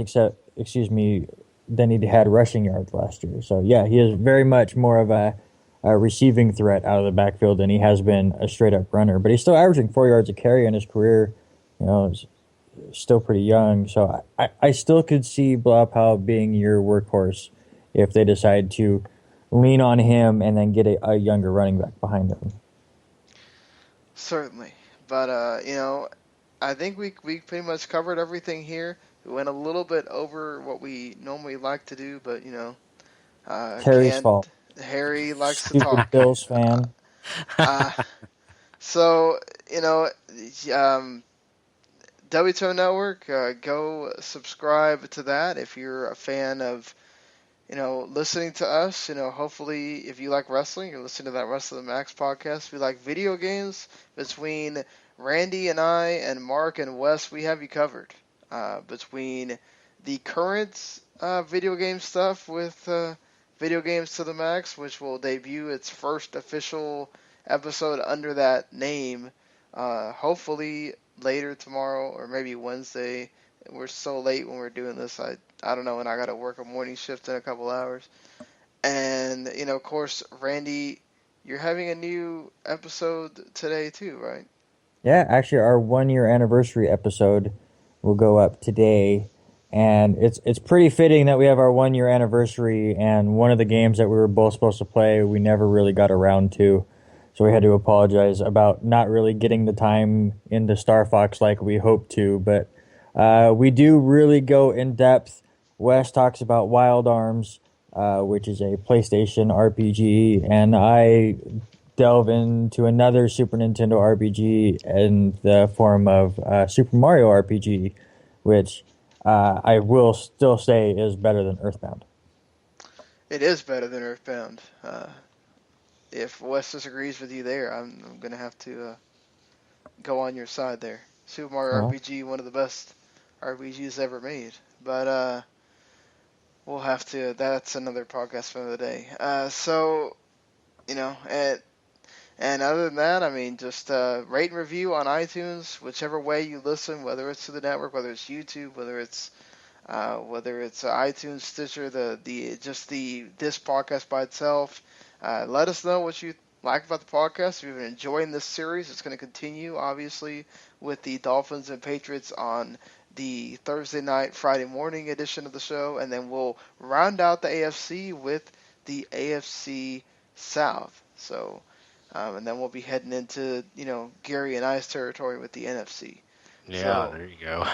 than he had rushing yards last year. So, yeah, he is very much more of a receiving threat out of the backfield than he has been a straight-up runner. But he's still averaging 4 yards a carry in his career. He's still pretty young. So I still could see Bilal Powell being your workhorse if they decide to lean on him and then get a younger running back behind him. Certainly. But, I think we pretty much covered everything here. We went a little bit over what we normally like to do, but, Harry's fault. Harry likes Stupid to talk. Bills fan. So, WTO Network, go subscribe to that if you're a fan of, listening to us. Hopefully if you like wrestling, you're listening to that Wrestle the Max podcast. If you like video games, between Randy and I and Mark and Wes, we have you covered. Between the current video game stuff with Video Games to the Max, which will debut its first official episode under that name, hopefully later tomorrow or maybe Wednesday. We're so late when we're doing this. I don't know, and I got to work a morning shift in a couple hours. And, of course, Randy, you're having a new episode today too, right? Yeah, actually our 1 year anniversary episode will go up today. And it's pretty fitting that we have our 1 year anniversary, and one of the games that we were both supposed to play, we never really got around to. So we had to apologize about not really getting the time into Star Fox like we hoped to. But we do really go in depth. Wes talks about Wild Arms, which is a PlayStation RPG, and I delve into another Super Nintendo RPG in the form of Super Mario RPG, which I will still say is better than Earthbound. It is better than Earthbound. If Wes disagrees with you there, I'm going to have to go on your side there. Super Mario RPG, one of the best RPGs ever made. But we'll have to, that's another podcast for another day. And other than that, just rate and review on iTunes, whichever way you listen, whether it's to the network, whether it's YouTube, whether it's iTunes, Stitcher, this podcast by itself. Let us know what you like about the podcast. If you've been enjoying this series, it's going to continue, obviously, with the Dolphins and Patriots on the Thursday night, Friday morning edition of the show, and then we'll round out the AFC with the AFC South. So, and then we'll be heading into, Gary and I's territory with the NFC. Yeah, there you go.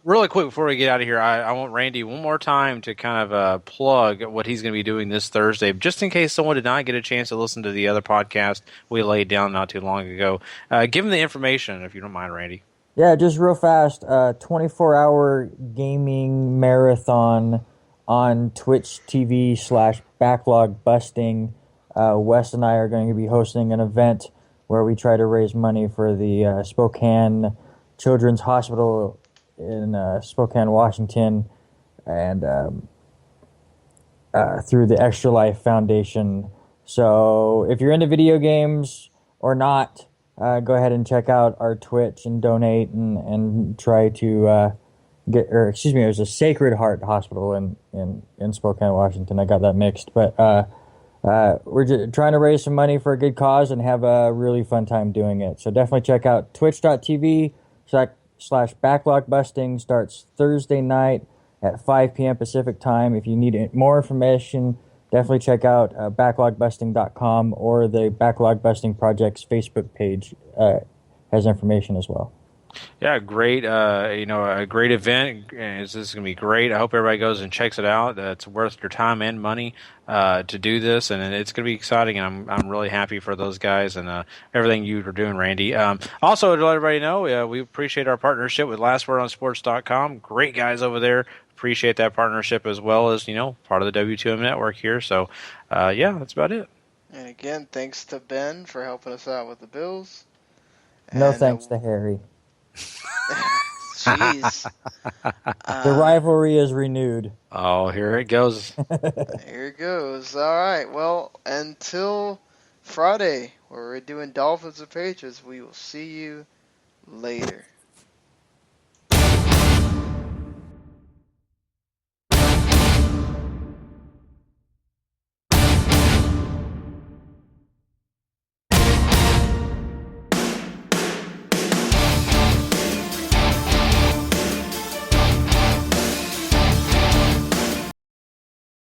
Really quick before we get out of here, I want Randy one more time to kind of plug what he's going to be doing this Thursday, just in case someone did not get a chance to listen to the other podcast we laid down not too long ago. Give them the information, if you don't mind, Randy. Yeah, just real fast, 24-hour gaming marathon on Twitch TV/backlog-busting. Wes and I are going to be hosting an event where we try to raise money for the Spokane Children's Hospital in Spokane, Washington, and through the Extra Life Foundation. So if you're into video games or not, go ahead and check out our Twitch and donate and try to there's a Sacred Heart Hospital in Spokane, Washington. I got that mixed, but we're just trying to raise some money for a good cause and have a really fun time doing it. So definitely check out twitch.tv/backlog busting. Starts Thursday night at 5 p.m. Pacific time. If you need more information, definitely check out backlogbusting.com, or the Backlog Busting Project's Facebook page has information as well. Yeah, great. A great event. This is going to be great. I hope everybody goes and checks it out. It's worth your time and money to do this, and it's going to be exciting. And I'm really happy for those guys and everything you are doing, Randy. Also, to let everybody know, we appreciate our partnership with LastWordOnSports.com. Great guys over there. Appreciate that partnership, as well as part of the W2M network here. So, that's about it. And again, thanks to Ben for helping us out with the Bills. No thanks to Harry. Jeez. The rivalry is renewed. Oh, here it goes. Here it goes. All right. Well, until Friday, where we're doing Dolphins and Patriots, we will see you later.